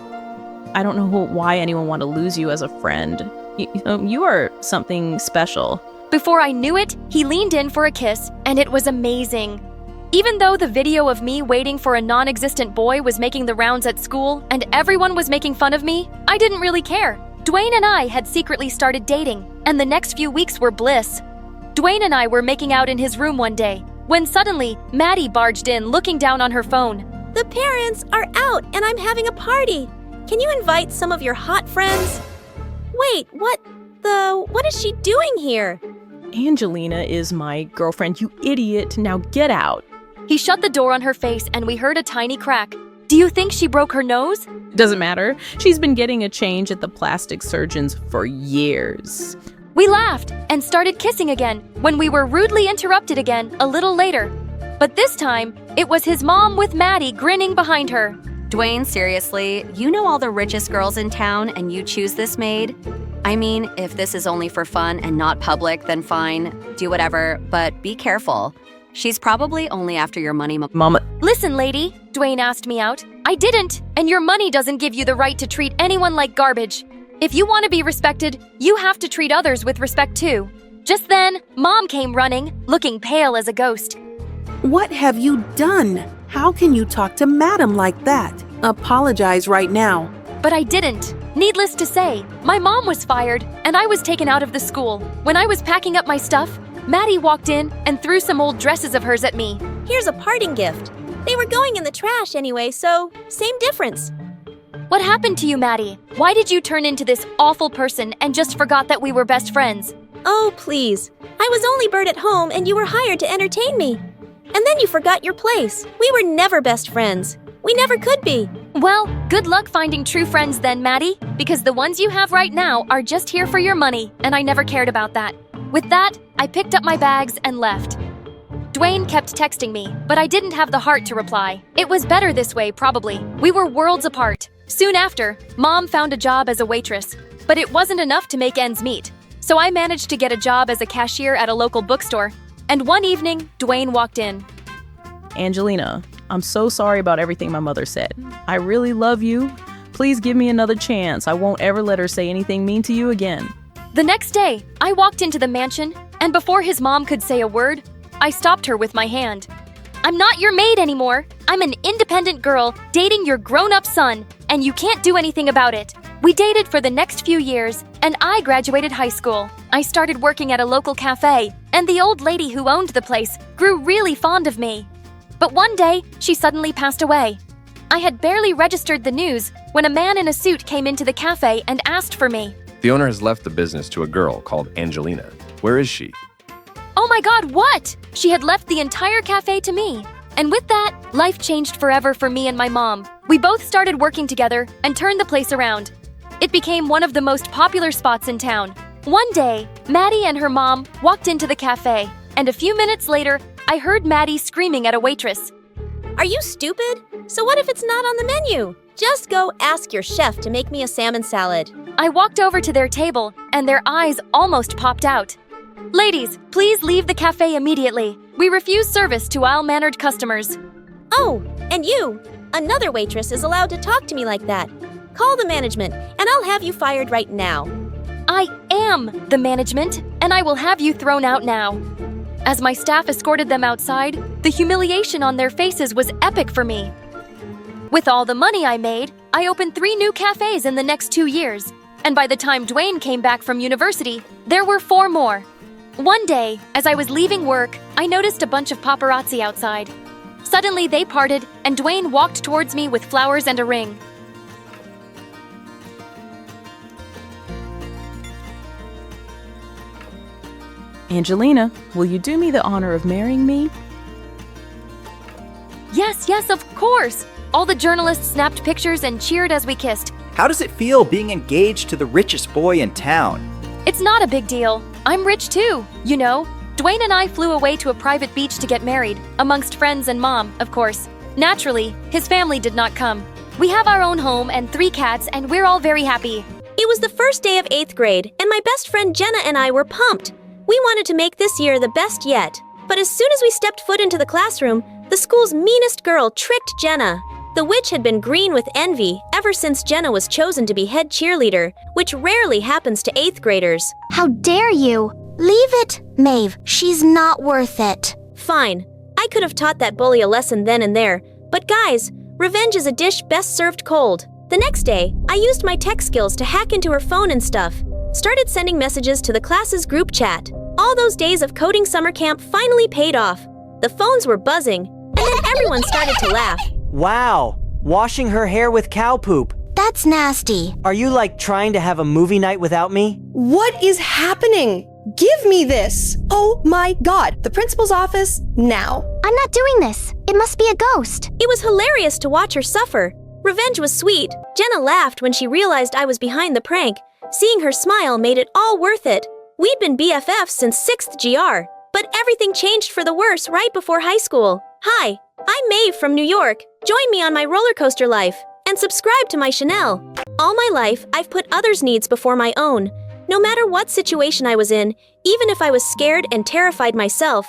I don't know why anyone want to lose you as a friend. You are something special. Before I knew it, he leaned in for a kiss, and it was amazing. Even though the video of me waiting for a non-existent boy was making the rounds at school and everyone was making fun of me, I didn't really care. Dwayne and I had secretly started dating, and the next few weeks were bliss. Dwayne and I were making out in his room one day, when suddenly, Maddie barged in looking down on her phone. The parents are out and I'm having a party. Can you invite some of your hot friends? Wait, what is she doing here? Angelina is my girlfriend, you idiot. Now get out. He shut the door on her face and we heard a tiny crack. Do you think she broke her nose? Doesn't matter. She's been getting a change at the plastic surgeons for years. We laughed and started kissing again when we were rudely interrupted again a little later. But this time, it was his mom with Maddie grinning behind her. Dwayne, seriously, you know all the richest girls in town and you choose this maid? I mean, if this is only for fun and not public, then fine, do whatever, but be careful. She's probably only after your money, Mama. Listen, lady, Dwayne asked me out. I didn't, and your money doesn't give you the right to treat anyone like garbage. If you want to be respected, you have to treat others with respect too. Just then, Mom came running, looking pale as a ghost. What have you done? How can you talk to Madam like that? Apologize right now. But I didn't. Needless to say, my mom was fired, and I was taken out of the school. When I was packing up my stuff, Maddie walked in and threw some old dresses of hers at me. Here's a parting gift. They were going in the trash anyway, so same difference. What happened to you, Maddie? Why did you turn into this awful person and just forgot that we were best friends? Oh, please. I was only bird at home and you were hired to entertain me. And then you forgot your place. We were never best friends. We never could be. Well, good luck finding true friends then, Maddie, because the ones you have right now are just here for your money, and I never cared about that. With that, I picked up my bags and left. Dwayne kept texting me, but I didn't have the heart to reply. It was better this way, probably. We were worlds apart. Soon after, Mom found a job as a waitress, but it wasn't enough to make ends meet. So I managed to get a job as a cashier at a local bookstore, and one evening, Dwayne walked in. Angelina, I'm so sorry about everything my mother said. I really love you. Please give me another chance. I won't ever let her say anything mean to you again. The next day, I walked into the mansion, and before his mom could say a word, I stopped her with my hand. I'm not your maid anymore. I'm an independent girl dating your grown-up son, and you can't do anything about it. We dated for the next few years, and I graduated high school. I started working at a local cafe, and the old lady who owned the place grew really fond of me. But one day, she suddenly passed away. I had barely registered the news when a man in a suit came into the cafe and asked for me. The owner has left the business to a girl called Angelina. Where is she? Oh my God, what? She had left the entire cafe to me. And with that, life changed forever for me and my mom. We both started working together and turned the place around. It became one of the most popular spots in town. One day, Maddie and her mom walked into the cafe, and a few minutes later, I heard Maddie screaming at a waitress. Are you stupid? So what if it's not on the menu? Just go ask your chef to make me a salmon salad. I walked over to their table, and their eyes almost popped out. Ladies, please leave the cafe immediately. We refuse service to ill-mannered customers. Oh, and you! Another waitress is allowed to talk to me like that. Call the management, and I'll have you fired right now. I am the management, and I will have you thrown out now. As my staff escorted them outside, the humiliation on their faces was epic for me. With all the money I made, I opened 3 new cafes in the next 2 years. And by the time Dwayne came back from university, there were 4 more. One day, as I was leaving work, I noticed a bunch of paparazzi outside. Suddenly they parted, and Dwayne walked towards me with flowers and a ring. Angelina, will you do me the honor of marrying me? Yes, of course. All the journalists snapped pictures and cheered as we kissed. How does it feel being engaged to the richest boy in town? It's not a big deal. I'm rich too, you know. Dwayne and I flew away to a private beach to get married, amongst friends and mom, of course. Naturally, his family did not come. We have our own home and 3 cats, and we're all very happy. It was the first day of 8th grade, and my best friend Jenna and I were pumped. We wanted to make this year the best yet. But as soon as we stepped foot into the classroom, the school's meanest girl tricked Jenna. The witch had been green with envy ever since Jenna was chosen to be head cheerleader, which rarely happens to 8th graders. How dare you! Leave it, Maeve. She's not worth it. Fine. I could have taught that bully a lesson then and there. But guys, revenge is a dish best served cold. The next day, I used my tech skills to hack into her phone and stuff. Started sending messages to the class's group chat. All those days of coding summer camp finally paid off. The phones were buzzing, and then everyone started to laugh. Wow, washing her hair with cow poop. That's nasty. Are you like trying to have a movie night without me? What is happening? Give me this! Oh my god, the principal's office, now. I'm not doing this. It must be a ghost. It was hilarious to watch her suffer. Revenge was sweet. Jenna laughed when she realized I was behind the prank. Seeing her smile made it all worth it. We'd been BFFs since 6th GR, but everything changed for the worse right before high school. Hi, I'm Maeve from New York. Join me on my roller coaster life, and subscribe to my channel. All my life, I've put others' needs before my own. No matter what situation I was in, even if I was scared and terrified myself,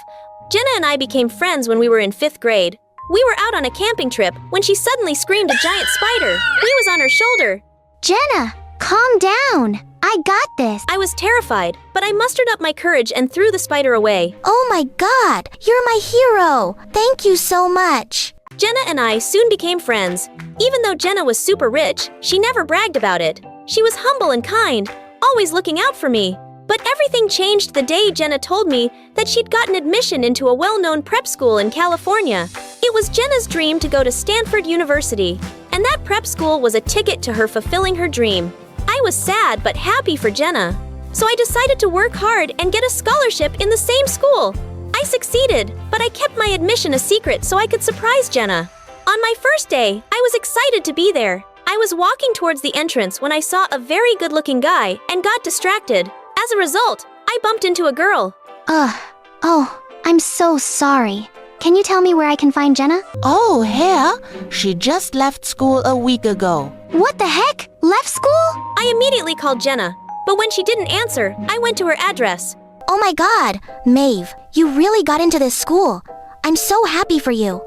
Jenna and I became friends when we were in 5th grade. We were out on a camping trip when she suddenly screamed a giant spider. We was on her shoulder. Jenna, calm down. I got this. I was terrified, but I mustered up my courage and threw the spider away. Oh my god, you're my hero. Thank you so much. Jenna and I soon became friends. Even though Jenna was super rich, she never bragged about it. She was humble and kind, always looking out for me. But everything changed the day Jenna told me that she'd gotten admission into a well-known prep school in California. It was Jenna's dream to go to Stanford University, and that prep school was a ticket to her fulfilling her dream. I was sad but happy for Jenna, so I decided to work hard and get a scholarship in the same school. I succeeded, but I kept my admission a secret so I could surprise Jenna. On my first day, I was excited to be there. I was walking towards the entrance when I saw a very good-looking guy and got distracted. As a result, I bumped into a girl. Oh, I'm so sorry. Can you tell me where I can find Jenna? Oh, here? She just left school a week ago. What the heck? Left school? I immediately called Jenna, but when she didn't answer, I went to her address. Oh my god, Maeve, you really got into this school. I'm so happy for you.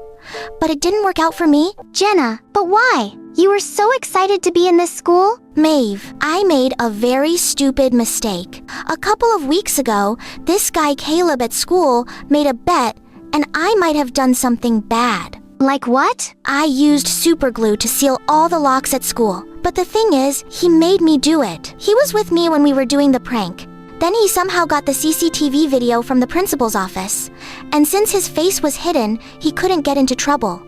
But it didn't work out for me. Jenna, but why? You were so excited to be in this school? Maeve, I made a very stupid mistake. A couple of weeks ago, this guy Caleb at school made a bet, and I might have done something bad. Like what? I used super glue to seal all the locks at school. But the thing is, he made me do it. He was with me when we were doing the prank. Then he somehow got the CCTV video from the principal's office. And since his face was hidden, he couldn't get into trouble.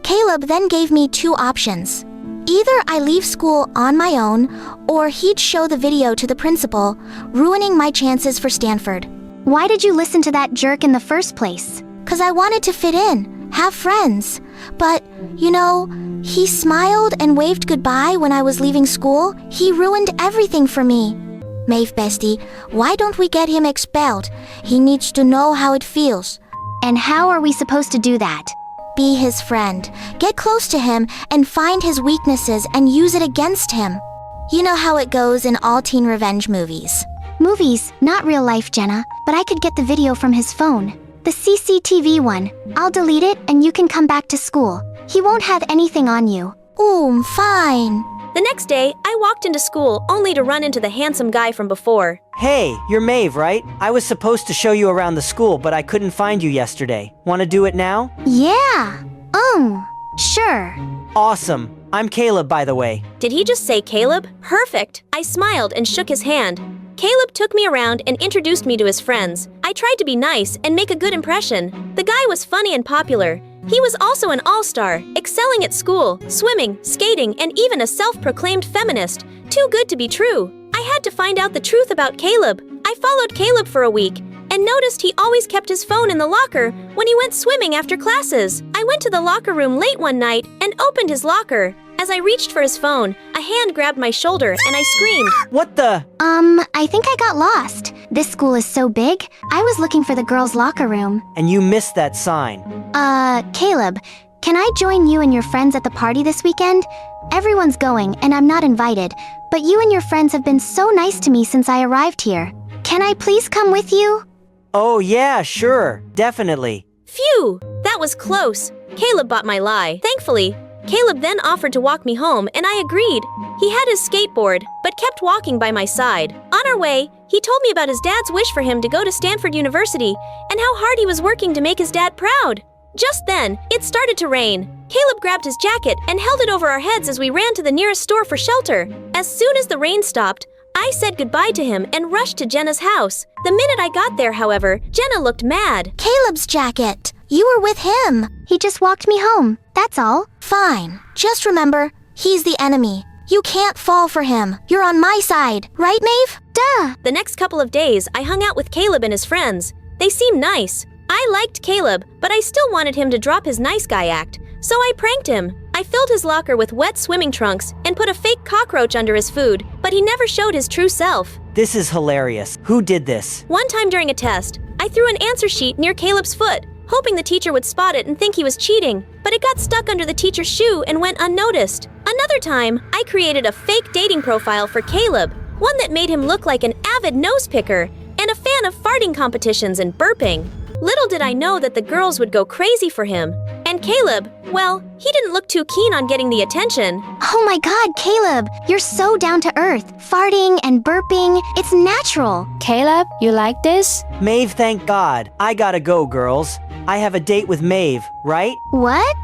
Caleb then gave me 2 options. Either I leave school on my own, or he'd show the video to the principal, ruining my chances for Stanford. Why did you listen to that jerk in the first place? 'Cause I wanted to fit in, have friends. But, you know, he smiled and waved goodbye when I was leaving school. He ruined everything for me. Maeve bestie, why don't we get him expelled? He needs to know how it feels. And how are we supposed to do that? Be his friend. Get close to him and find his weaknesses and use it against him. You know how it goes in all teen revenge movies. Movies, not real life, Jenna, but I could get the video from his phone. The CCTV one. I'll delete it and you can come back to school. He won't have anything on you. Fine. The next day, I walked into school only to run into the handsome guy from before. Hey, you're Maeve, right? I was supposed to show you around the school, but I couldn't find you yesterday. Want to do it now? Yeah. Sure. Awesome. I'm Caleb, by the way. Did he just say Caleb? Perfect. I smiled and shook his hand. Caleb took me around and introduced me to his friends. I tried to be nice and make a good impression. The guy was funny and popular. He was also an all-star, excelling at school, swimming, skating, and even a self-proclaimed feminist. Too good to be true. I had to find out the truth about Caleb. I followed Caleb for a week and noticed he always kept his phone in the locker when he went swimming after classes. I I went to the locker room late one night and opened his locker. As I reached for his phone, a hand grabbed my shoulder and I screamed. What the? I think I got lost. This school is so big. I was looking for the girls' locker room. And you missed that sign. Caleb, can I join you and your friends at the party this weekend? Everyone's going and I'm not invited, but you and your friends have been so nice to me since I arrived here. Can I please come with you? Oh yeah, sure, definitely. Phew, that was close. Caleb bought my lie. Thankfully, Caleb then offered to walk me home and I agreed. He had his skateboard, but kept walking by my side. On our way, he told me about his dad's wish for him to go to Stanford University and how hard he was working to make his dad proud. Just then, it started to rain. Caleb grabbed his jacket and held it over our heads as we ran to the nearest store for shelter. As soon as the rain stopped, I said goodbye to him and rushed to Jenna's house. The minute I got there, however, Jenna looked mad. Caleb's jacket. You were with him. He just walked me home. That's all. Fine. Just remember, he's the enemy. You can't fall for him. You're on my side. Right, Maeve? Duh. The next couple of days, I hung out with Caleb and his friends. They seemed nice. I liked Caleb, but I still wanted him to drop his nice guy act. So I pranked him. I filled his locker with wet swimming trunks and put a fake cockroach under his food, but he never showed his true self. This is hilarious. Who did this? One time during a test, I threw an answer sheet near Caleb's foot, hoping the teacher would spot it and think he was cheating, but it got stuck under the teacher's shoe and went unnoticed. Another time, I created a fake dating profile for Caleb, one that made him look like an avid nose picker and a fan of farting competitions and burping. Little did I know that the girls would go crazy for him. And Caleb, well, he didn't look too keen on getting the attention. Oh my god, Caleb, you're so down to earth. Farting and burping, it's natural. Caleb, you like this? Maeve, thank God. I gotta go, girls. I have a date with Maeve, right? What?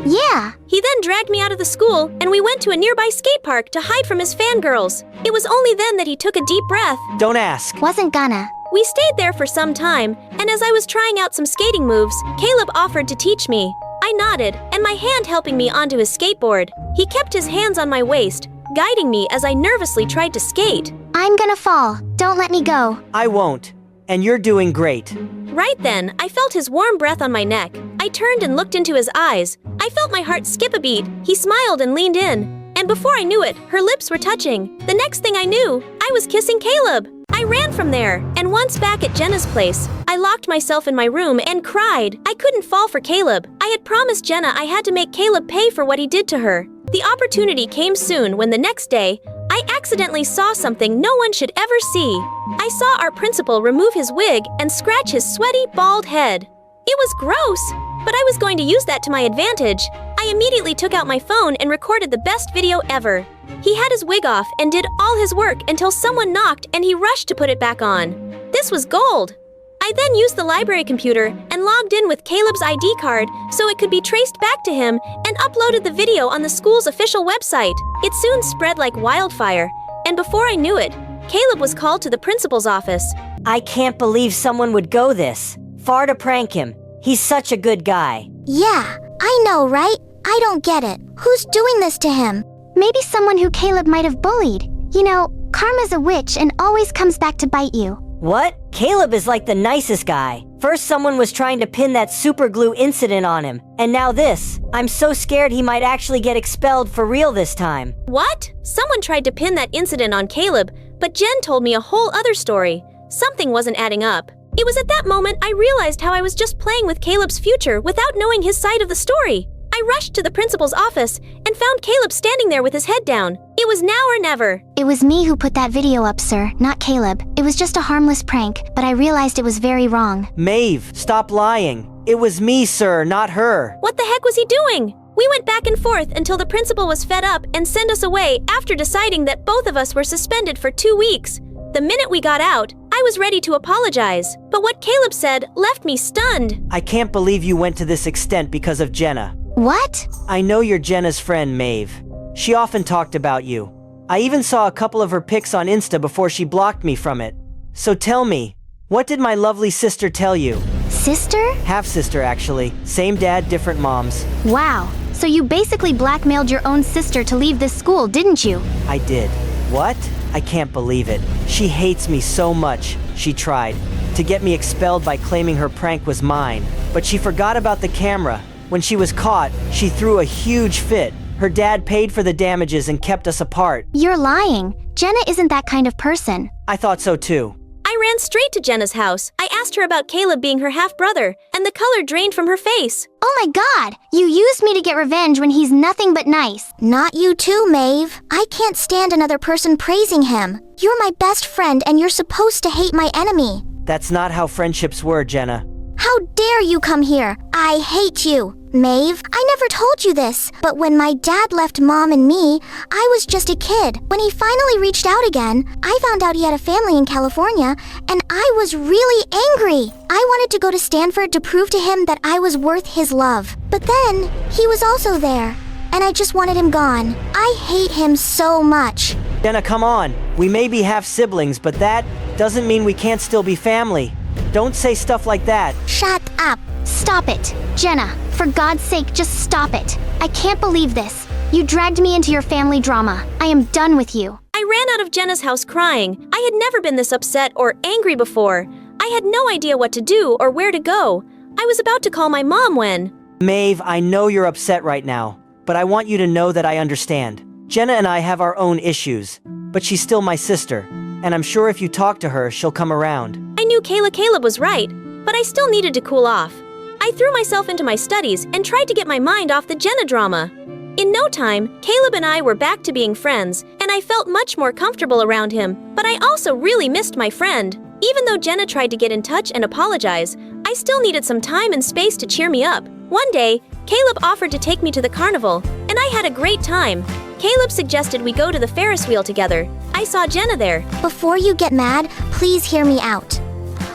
Yeah. He then dragged me out of the school, and we went to a nearby skate park to hide from his fangirls. It was only then that he took a deep breath. Don't ask. Wasn't gonna. We stayed there for some time, and as I was trying out some skating moves, Caleb offered to teach me. I nodded, and my hand helping me onto his skateboard. He kept his hands on my waist, guiding me as I nervously tried to skate. I'm gonna fall. Don't let me go. I won't. And you're doing great. Right then, I felt his warm breath on my neck. I turned and looked into his eyes. I felt my heart skip a beat. He smiled and leaned in. And before I knew it, her lips were touching. The next thing I knew, I was kissing Caleb. I ran from there, and once back at Jenna's place, I locked myself in my room and cried. I couldn't fall for Caleb. I had promised Jenna I had to make Caleb pay for what he did to her. The opportunity came soon when the next day, I accidentally saw something no one should ever see. I saw our principal remove his wig and scratch his sweaty, bald head. It was gross, but I was going to use that to my advantage. I immediately took out my phone and recorded the best video ever. He had his wig off and did all his work until someone knocked and he rushed to put it back on. This was gold. I then used the library computer and logged in with Caleb's ID card so it could be traced back to him and uploaded the video on the school's official website. It soon spread like wildfire, and before I knew it, Caleb was called to the principal's office. I can't believe someone would go this far to prank him. He's such a good guy. Yeah, I know, right? I don't get it. Who's doing this to him? Maybe someone who Caleb might have bullied. You know, karma's a witch and always comes back to bite you. What? Caleb is like the nicest guy. First someone was trying to pin that super glue incident on him, and now this. I'm so scared he might actually get expelled for real this time. What? Someone tried to pin that incident on Caleb, but Jen told me a whole other story. Something wasn't adding up. It was at that moment I realized how I was just playing with Caleb's future without knowing his side of the story. I rushed to the principal's office and found Caleb standing there with his head down. It was now or never. It was me who put that video up, sir, not Caleb. It was just a harmless prank, but I realized it was very wrong. Maeve, stop lying. It was me, sir, not her. What the heck was he doing? We went back and forth until the principal was fed up and sent us away after deciding that both of us were suspended for 2 weeks. The minute we got out, I was ready to apologize, but what Caleb said left me stunned. I can't believe you went to this extent because of Jenna. What? I know you're Jenna's friend, Maeve. She often talked about you. I even saw a couple of her pics on Insta before she blocked me from it. So tell me, what did my lovely sister tell you? Sister? Half-sister, actually. Same dad, different moms. Wow. So you basically blackmailed your own sister to leave this school, didn't you? I did. What? I can't believe it. She hates me so much. She tried to get me expelled by claiming her prank was mine. But she forgot about the camera. When she was caught, she threw a huge fit. Her dad paid for the damages and kept us apart. You're lying. Jenna isn't that kind of person. I thought so too. I ran straight to Jenna's house. I asked her about Caleb being her half-brother, and the color drained from her face. Oh my god! You used me to get revenge when he's nothing but nice. Not you too, Maeve. I can't stand another person praising him. You're my best friend and you're supposed to hate my enemy. That's not how friendships were, Jenna. How dare you come here? I hate you. Maeve, I never told you this, but when my dad left Mom and me, I was just a kid. When he finally reached out again, I found out he had a family in California, and I was really angry. I wanted to go to Stanford to prove to him that I was worth his love. But then, he was also there, and I just wanted him gone. I hate him so much. Jenna, come on. We may be half-siblings, but that doesn't mean we can't still be family. Don't say stuff like that. Shut up. Stop it. Jenna, for God's sake, just stop it. I can't believe this. You dragged me into your family drama. I am done with you. I ran out of Jenna's house crying. I had never been this upset or angry before. I had no idea what to do or where to go. I was about to call my mom when... Maeve, I know you're upset right now, but I want you to know that I understand. Jenna and I have our own issues, but she's still my sister, and I'm sure if you talk to her, she'll come around. I knew Caleb was right, but I still needed to cool off. I threw myself into my studies and tried to get my mind off the Jenna drama. In no time, Caleb and I were back to being friends, and I felt much more comfortable around him, but I also really missed my friend. Even though Jenna tried to get in touch and apologize, I still needed some time and space to cheer me up. One day, Caleb offered to take me to the carnival, and I had a great time. Caleb suggested we go to the Ferris wheel together. I saw Jenna there. Before you get mad, please hear me out.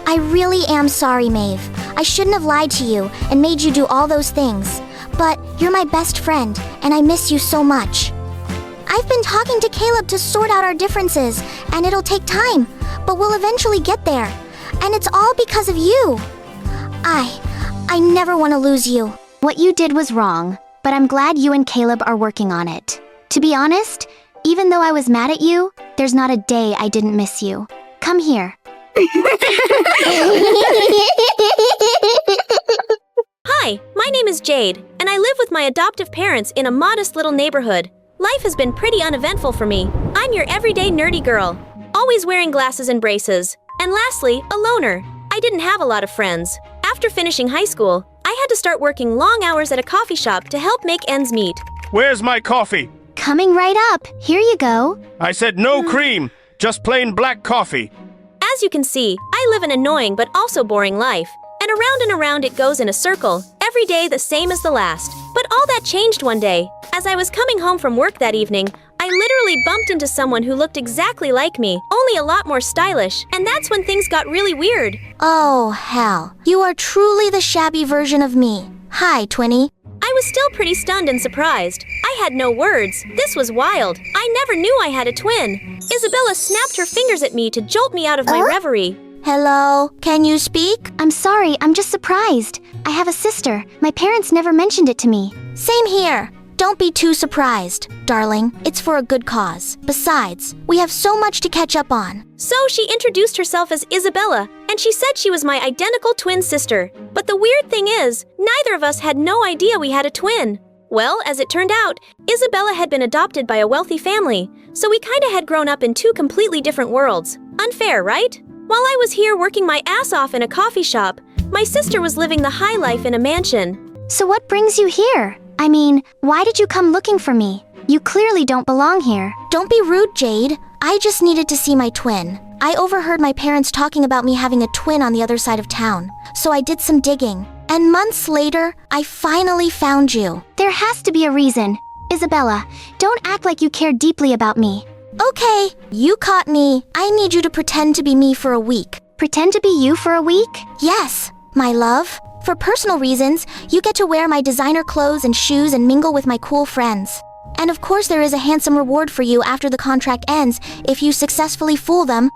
I really am sorry, Maeve. I shouldn't have lied to you and made you do all those things. But you're my best friend, and I miss you so much. I've been talking to Caleb to sort out our differences, and it'll take time, but we'll eventually get there. And it's all because of you. I never want to lose you. What you did was wrong, but I'm glad you and Caleb are working on it. To be honest, even though I was mad at you, there's not a day I didn't miss you. Come here. Hi, my name is Jade, and I live with my adoptive parents in a modest little neighborhood. Life has been pretty uneventful for me. I'm your everyday nerdy girl, always wearing glasses and braces. And lastly, a loner. I didn't have a lot of friends. After finishing high school, I had to start working long hours at a coffee shop to help make ends meet. Where's my coffee? Coming right up. Here you go. I said no cream, just plain black coffee. As you can see, I live an annoying but also boring life. And around it goes in a circle, every day the same as the last. But all that changed one day. As I was coming home from work that evening, I literally bumped into someone who looked exactly like me, only a lot more stylish, and that's when things got really weird. Oh, hell. You are truly the shabby version of me. Hi, Twinnie. I was still pretty stunned and surprised. I had no words. This was wild. I never knew I had a twin. Isabella snapped her fingers at me to jolt me out of my reverie. Hello? Can you speak? I'm sorry, I'm just surprised. I have a sister. My parents never mentioned it to me. Same here. Don't be too surprised, darling. It's for a good cause. Besides, we have so much to catch up on. So she introduced herself as Isabella, and she said she was my identical twin sister. But the weird thing is, neither of us had no idea we had a twin. Well, as it turned out, Isabella had been adopted by a wealthy family, so we kinda had grown up in two completely different worlds. Unfair, right? While I was here working my ass off in a coffee shop, my sister was living the high life in a mansion. So what brings you here? I mean, why did you come looking for me? You clearly don't belong here. Don't be rude, Jade. I just needed to see my twin. I overheard my parents talking about me having a twin on the other side of town, so I did some digging. And months later, I finally found you. There has to be a reason. Isabella, don't act like you care deeply about me. Okay, you caught me. I need you to pretend to be me for a week. Pretend to be you for a week? Yes, my love. For personal reasons, you get to wear my designer clothes and shoes and mingle with my cool friends. And of course there is a handsome reward for you after the contract ends if you successfully fool them.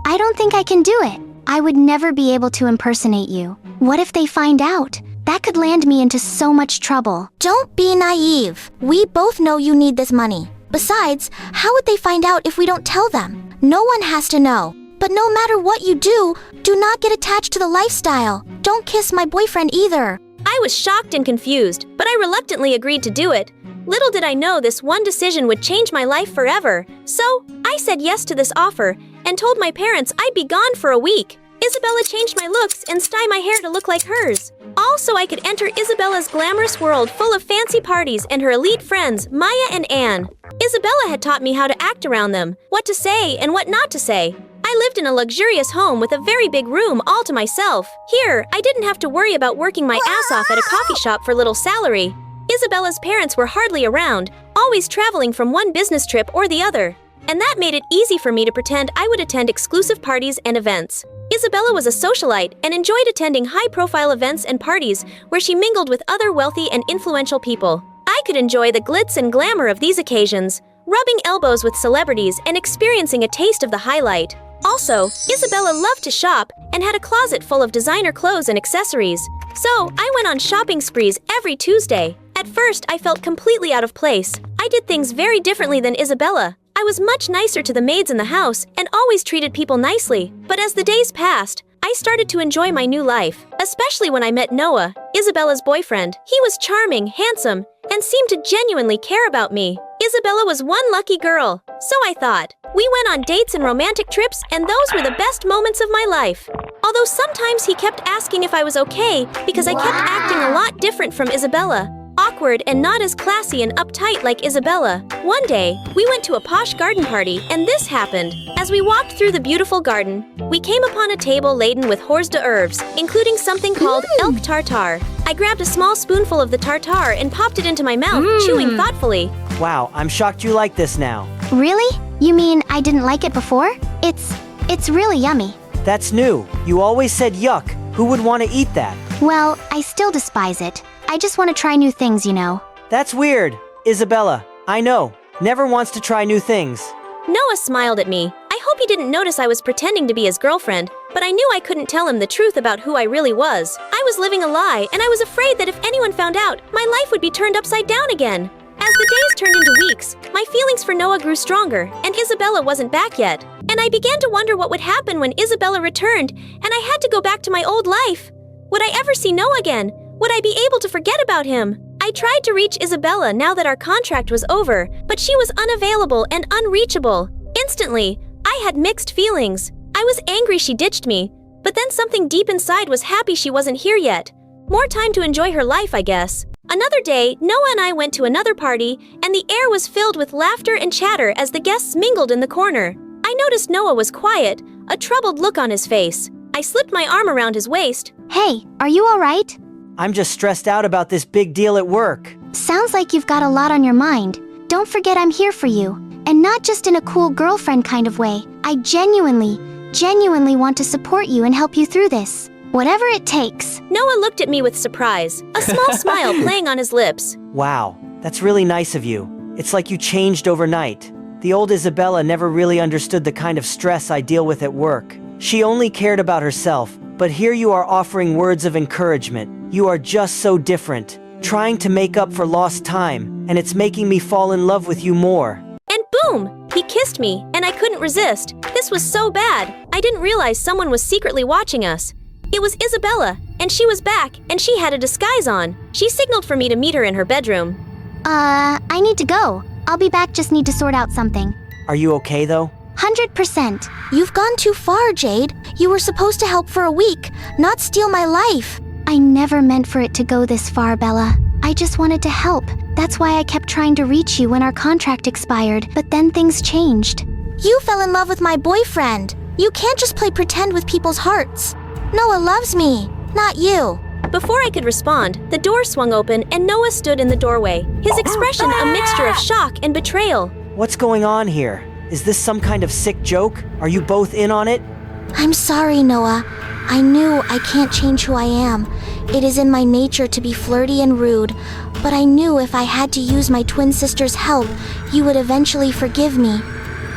I don't think I can do it. I would never be able to impersonate you. What if they find out? That could land me into so much trouble. Don't be naive. We both know you need this money. Besides, how would they find out if we don't tell them? No one has to know. But no matter what you do not get attached to the lifestyle. Don't kiss my boyfriend either. I was shocked and confused, but I reluctantly agreed to do it. Little did I know this one decision would change my life forever. So, I said yes to this offer and told my parents I'd be gone for a week. Isabella changed my looks and styled my hair to look like hers. All so I could enter Isabella's glamorous world full of fancy parties and her elite friends, Maya and Anne. Isabella had taught me how to act around them, what to say and what not to say. I lived in a luxurious home with a very big room all to myself. Here, I didn't have to worry about working my ass off at a coffee shop for little salary. Isabella's parents were hardly around, always traveling from one business trip or the other. And that made it easy for me to pretend I would attend exclusive parties and events. Isabella was a socialite and enjoyed attending high-profile events and parties where she mingled with other wealthy and influential people. I could enjoy the glitz and glamour of these occasions, rubbing elbows with celebrities and experiencing a taste of the highlight. Also, Isabella loved to shop and had a closet full of designer clothes and accessories. So, I went on shopping sprees every Tuesday. At first, I felt completely out of place. I did things very differently than Isabella. I was much nicer to the maids in the house and always treated people nicely. But as the days passed, I started to enjoy my new life, especially when I met Noah, Isabella's boyfriend. He was charming, handsome, and seemed to genuinely care about me. Isabella was one lucky girl, so I thought. We went on dates and romantic trips, and those were the best moments of my life. Although sometimes he kept asking if I was okay because I kept acting a lot different from Isabella. Awkward and not as classy and uptight like Isabella. One day, we went to a posh garden party, and this happened. As we walked through the beautiful garden, we came upon a table laden with hors d'oeuvres, including something called elk tartare. I grabbed a small spoonful of the tartare and popped it into my mouth, chewing thoughtfully. Wow, I'm shocked you like this now. Really? You mean I didn't like it before? It's really yummy. That's new. You always said yuck. Who would want to eat that? Well, I still despise it. I just want to try new things, you know. That's weird. Isabella, I know. Never wants to try new things. Noah smiled at me. I hope he didn't notice I was pretending to be his girlfriend, but I knew I couldn't tell him the truth about who I really was. I was living a lie, and I was afraid that if anyone found out, my life would be turned upside down again. As the days turned into weeks, my feelings for Noah grew stronger, and Isabella wasn't back yet. And I began to wonder what would happen when Isabella returned, and I had to go back to my old life. Would I ever see Noah again? Would I be able to forget about him? I tried to reach Isabella now that our contract was over, but she was unavailable and unreachable. Instantly, I had mixed feelings. I was angry she ditched me, but then something deep inside was happy she wasn't here yet. More time to enjoy her life, I guess. Another day, Noah and I went to another party, and the air was filled with laughter and chatter as the guests mingled in the corner. I noticed Noah was quiet, a troubled look on his face. I slipped my arm around his waist. Hey, are you all right? I'm just stressed out about this big deal at work. Sounds like you've got a lot on your mind. Don't forget I'm here for you. And not just in a cool girlfriend kind of way. I genuinely want to support you and help you through this. Whatever it takes. Noah looked at me with surprise, a small smile playing on his lips. Wow, that's really nice of you. It's like you changed overnight. The old Isabella never really understood the kind of stress I deal with at work. She only cared about herself, but here you are offering words of encouragement. You are just so different, trying to make up for lost time, and it's making me fall in love with you more. And boom! He kissed me, and I couldn't resist. This was so bad. I didn't realize someone was secretly watching us. It was Isabella, and she was back, and she had a disguise on. She signaled for me to meet her in her bedroom. I need to go. I'll be back, just need to sort out something. Are you okay, though? 100%. You've gone too far, Jade. You were supposed to help for a week, not steal my life. I never meant for it to go this far, Bella. I just wanted to help. That's why I kept trying to reach you when our contract expired, but then things changed. You fell in love with my boyfriend. You can't just play pretend with people's hearts. Noah loves me, not you. Before I could respond, the door swung open and Noah stood in the doorway, his expression a mixture of shock and betrayal. What's going on here? Is this some kind of sick joke? Are you both in on it? I'm sorry, Noah. I knew I can't change who I am. It is in my nature to be flirty and rude, but I knew if I had to use my twin sister's help, you would eventually forgive me.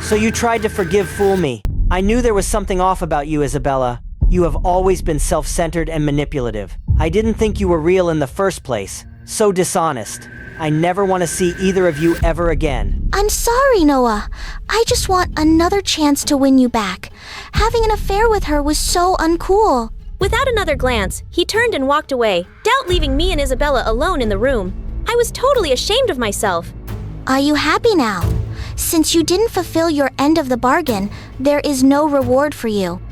So you tried to fool me. I knew there was something off about you, Isabella. You have always been self-centered and manipulative. I didn't think you were real in the first place. So dishonest. I never want to see either of you ever again. I'm sorry, Noah. I just want another chance to win you back. Having an affair with her was so uncool. Without another glance, he turned and walked away, doubt leaving me and Isabella alone in the room. I was totally ashamed of myself. Are you happy now? Since you didn't fulfill your end of the bargain, there is no reward for you.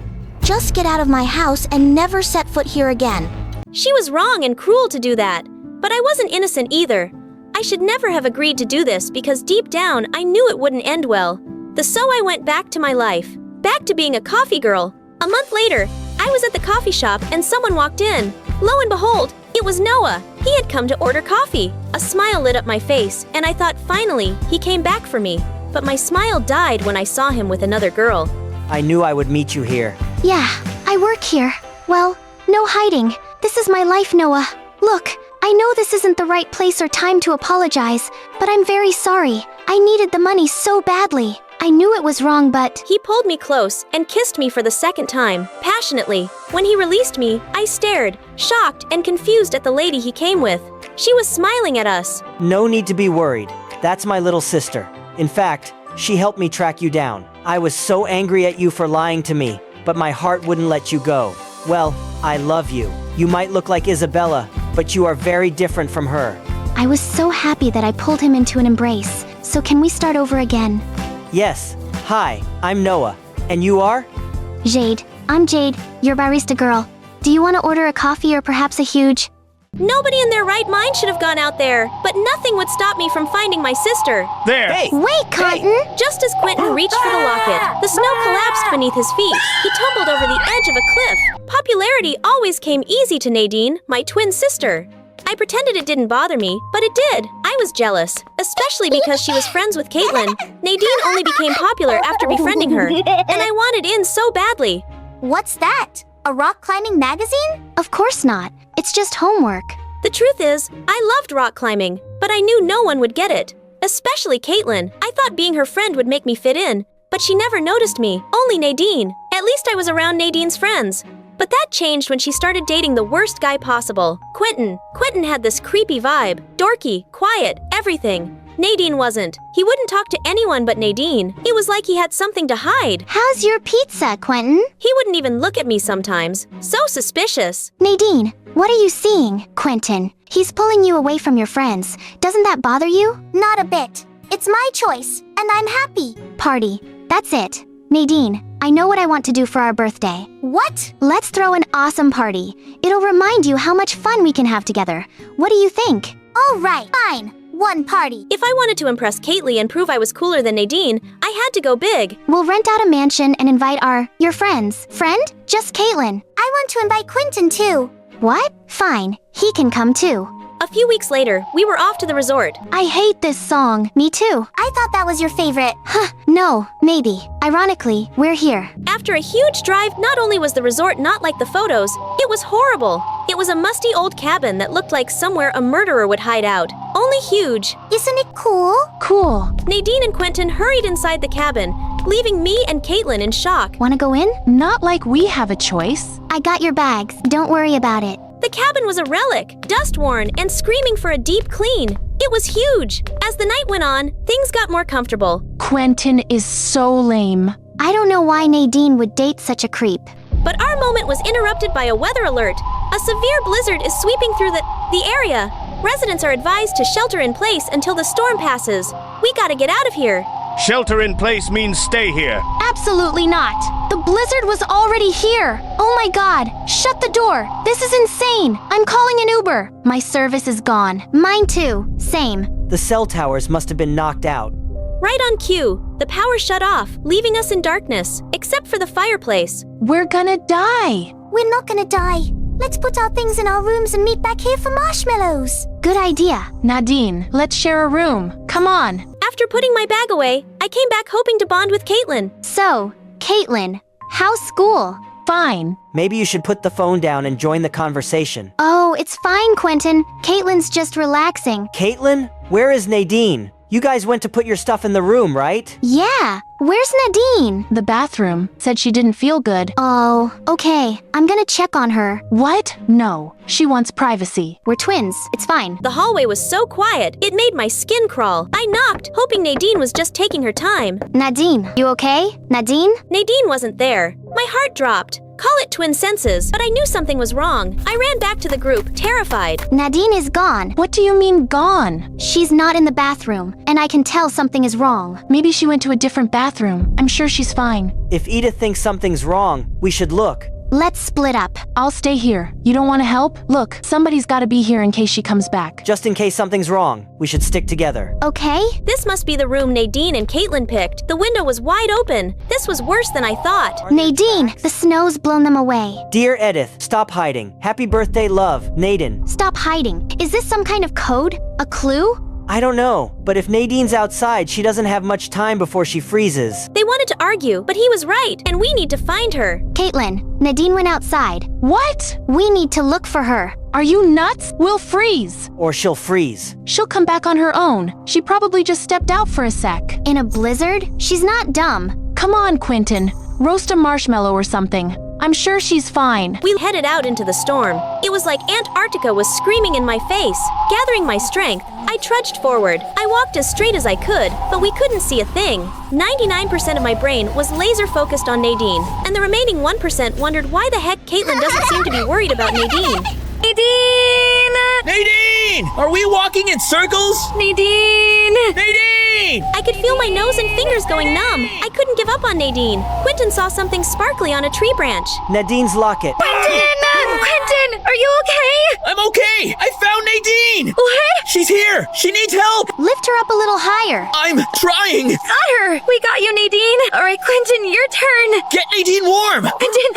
Just get out of my house and never set foot here again. She was wrong and cruel to do that, but I wasn't innocent either. I should never have agreed to do this because deep down I knew it wouldn't end well. So I went back to my life, back to being a coffee girl. A month later, I was at the coffee shop and someone walked in. Lo and behold, it was Noah. He had come to order coffee. A smile lit up my face, and I thought finally he came back for me. But my smile died when I saw him with another girl. I knew I would meet you here. Yeah, I work here. Well, no hiding. This is my life, Noah. Look, I know this isn't the right place or time to apologize, but I'm very sorry. I needed the money so badly. I knew it was wrong, but... He pulled me close and kissed me for the second time, passionately. When he released me, I stared, shocked and confused at the lady he came with. She was smiling at us. No need to be worried. That's my little sister. In fact, she helped me track you down. I was so angry at you for lying to me, but my heart wouldn't let you go. Well, I love you. You might look like Isabella, but you are very different from her. I was so happy that I pulled him into an embrace. So can we start over again? Yes. Hi, I'm Noah. And you are? Jade. I'm Jade, your barista girl. Do you want to order a coffee or perhaps a huge... Nobody in their right mind should have gone out there, but nothing would stop me from finding my sister. There! Hey! Wait, Cotton! Just as Quentin reached for the locket, the snow collapsed beneath his feet. He tumbled over the edge of a cliff. Popularity always came easy to Nadine, my twin sister. I pretended it didn't bother me, but it did. I was jealous, especially because she was friends with Caitlin. Nadine only became popular after befriending her, and I wanted in so badly. What's that? A rock climbing magazine? Of course not. It's just homework. The truth is, I loved rock climbing, but I knew no one would get it. Especially Caitlin. I thought being her friend would make me fit in, but she never noticed me, only Nadine. At least I was around Nadine's friends. But that changed when she started dating the worst guy possible, Quentin. Quentin had this creepy vibe, dorky, quiet, everything. Nadine wasn't. He wouldn't talk to anyone but Nadine. It was like he had something to hide. How's your pizza, Quentin? He wouldn't even look at me sometimes. So suspicious. Nadine, what are you seeing? Quentin, he's pulling you away from your friends. Doesn't that bother you? Not a bit. It's my choice, and I'm happy. Party. That's it. Nadine, I know what I want to do for our birthday. What? Let's throw an awesome party. It'll remind you how much fun we can have together. What do you think? All right, fine. One party. If I wanted to impress Caitlin and prove I was cooler than Nadine, I had to go big. We'll rent out a mansion and invite your friends. Friend? Just Caitlin. I want to invite Quentin too. What? Fine. He can come too. A few weeks later, we were off to the resort. I hate this song. Me too. I thought that was your favorite. Huh, no, maybe. Ironically, we're here. After a huge drive, not only was the resort not like the photos, it was horrible. It was a musty old cabin that looked like somewhere a murderer would hide out. Only huge. Isn't it cool? Cool. Nadine and Quentin hurried inside the cabin, leaving me and Caitlin in shock. Wanna go in? Not like we have a choice. I got your bags. Don't worry about it. The cabin was a relic, dust-worn, and screaming for a deep clean. It was huge. As the night went on, things got more comfortable. Quentin is so lame. I don't know why Nadine would date such a creep. But our moment was interrupted by a weather alert. A severe blizzard is sweeping through the area. Residents are advised to shelter in place until the storm passes. We gotta get out of here. Shelter in place means stay here. Absolutely not. The blizzard was already here. Oh my god. Shut the door. This is insane. I'm calling an Uber. My service is gone. Mine too. Same. The cell towers must have been knocked out. Right on cue, the power shut off, leaving us in darkness, except for the fireplace. We're gonna die. We're not gonna die. Let's put our things in our rooms and meet back here for marshmallows. Good idea. Nadine, let's share a room. Come on. After putting my bag away, I came back hoping to bond with Caitlin. So, Caitlin, how's school? Fine. Maybe you should put the phone down and join the conversation. Oh, it's fine, Quentin. Caitlin's just relaxing. Caitlin? Where is Nadine? You guys went to put your stuff in the room, right? Yeah. Where's Nadine? The bathroom. Said she didn't feel good. Oh, okay. I'm gonna check on her. What? No. She wants privacy. We're twins. It's fine. The hallway was so quiet, it made my skin crawl. I knocked, hoping Nadine was just taking her time. Nadine, you okay? Nadine? Nadine wasn't there. My heart dropped. Call it twin senses, but I knew something was wrong. I ran back to the group, terrified. Nadine is gone. What do you mean gone? She's not in the bathroom, and I can tell something is wrong. Maybe she went to a different bathroom. I'm sure she's fine. If Edith thinks something's wrong, we should look. Let's split up. I'll stay here. You don't want to help? Look, somebody's got to be here in case she comes back. Just in case something's wrong, we should stick together. Okay? This must be the room Nadine and Caitlin picked. The window was wide open. This was worse than I thought. Nadine, the snow's blown them away. Dear Edith, stop hiding. Happy birthday, love, Nadine. Stop hiding. Is this some kind of code? A clue? I don't know, but if Nadine's outside, she doesn't have much time before she freezes. They wanted to argue, but he was right, and we need to find her. Caitlin, Nadine went outside. What? We need to look for her. Are you nuts? We'll freeze. Or she'll freeze. She'll come back on her own. She probably just stepped out for a sec. In a blizzard? She's not dumb. Come on, Quentin. Roast a marshmallow or something. I'm sure she's fine. We headed out into the storm. It was like Antarctica was screaming in my face. Gathering my strength, I trudged forward. I walked as straight as I could, but we couldn't see a thing. 99% of my brain was laser focused on Nadine, and the remaining 1% wondered why the heck Caitlin doesn't seem to be worried about Nadine. Nadine! Nadine! Are we walking in circles? Nadine! Nadine! I could feel my nose and fingers going numb. I couldn't give up on Nadine. Quentin saw something sparkly on a tree branch. Nadine's locket. Quentin! Quentin, are you okay? I'm okay! I found Nadine! What? She's here! She needs help! Lift her up a little higher. I'm trying! Got her! We got you, Nadine! Alright, Quentin, your turn! Get Nadine warm! Quentin!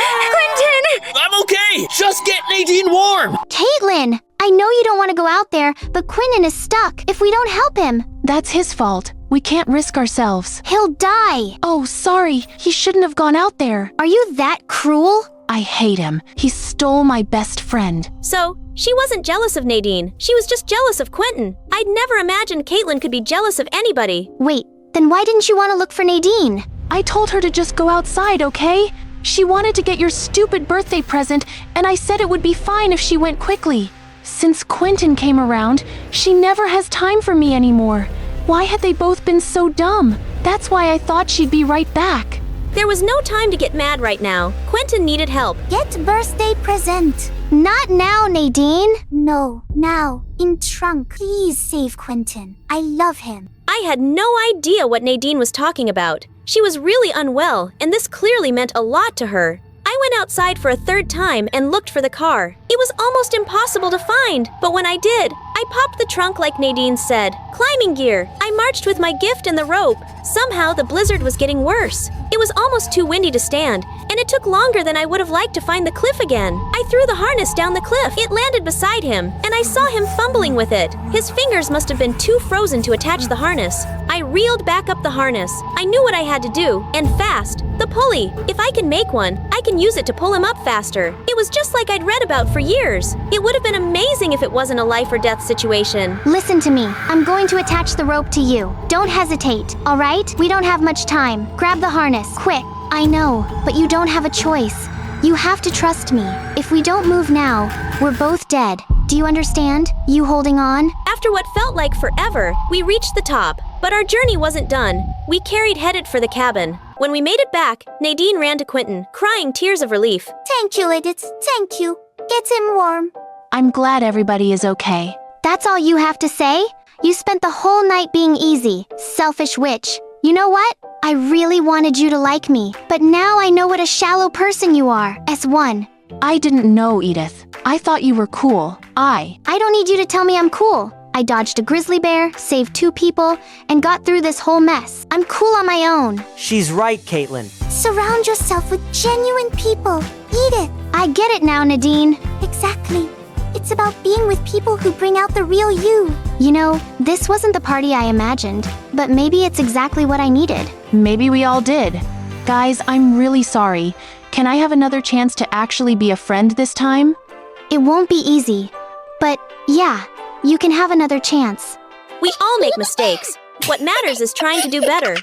I'm okay! Just get Nadine warm! Caitlin! I know you don't want to go out there, but Quentin is stuck if we don't help him. That's his fault. We can't risk ourselves. He'll die. Oh, sorry. He shouldn't have gone out there. Are you that cruel? I hate him. He stole my best friend. So, she wasn't jealous of Nadine. She was just jealous of Quentin. I'd never imagined Caitlin could be jealous of anybody. Wait, then why didn't you want to look for Nadine? I told her to just go outside, okay? She wanted to get your stupid birthday present, and I said it would be fine if she went quickly. Since Quentin came around, she never has time for me anymore. Why had they both been so dumb? That's why I thought she'd be right back. There was no time to get mad right now. Quentin needed help. Get birthday present. Not now, Nadine. No, now. In trunk. Please save Quentin. I love him. I had no idea what Nadine was talking about. She was really unwell, and this clearly meant a lot to her. I went outside for a third time and looked for the car. It was almost impossible to find, but when I did, I popped the trunk like Nadine said. Climbing gear. I marched with my gift and the rope. Somehow the blizzard was getting worse. It was almost too windy to stand, and it took longer than I would have liked to find the cliff again. I threw the harness down the cliff. It landed beside him, and I saw him fumbling with it. His fingers must have been too frozen to attach the harness. I reeled back up the harness. I knew what I had to do, and fast. The pulley. If I can make one, I can use it to pull him up faster. It was just like I'd read about for years. It would have been amazing if it wasn't a life or death situation. Listen to me. I'm going to attach the rope to you. Don't hesitate, all right? We don't have much time. Grab the harness, quick. I know, but you don't have a choice. You have to trust me. If we don't move now, we're both dead. Do you understand? You holding on? After what felt like forever, we reached the top. But our journey wasn't done. We headed for the cabin. When we made it back, Nadine ran to Quentin, crying tears of relief. Thank you, Edith. Thank you. Get him warm. I'm glad everybody is okay. That's all you have to say? You spent the whole night being easy. Selfish witch. You know what? I really wanted you to like me, but now I know what a shallow person you are. S1. I didn't know, Edith. I thought you were cool. I don't need you to tell me I'm cool. I dodged a grizzly bear, saved 2 people, and got through this whole mess. I'm cool on my own. She's right, Caitlin. Surround yourself with genuine people. Edith. I get it now, Nadine. Exactly. It's about being with people who bring out the real you. You know, this wasn't the party I imagined, but maybe it's exactly what I needed. Maybe we all did. Guys, I'm really sorry. Can I have another chance to actually be a friend this time? It won't be easy, but yeah, you can have another chance. We all make mistakes. What matters is trying to do better.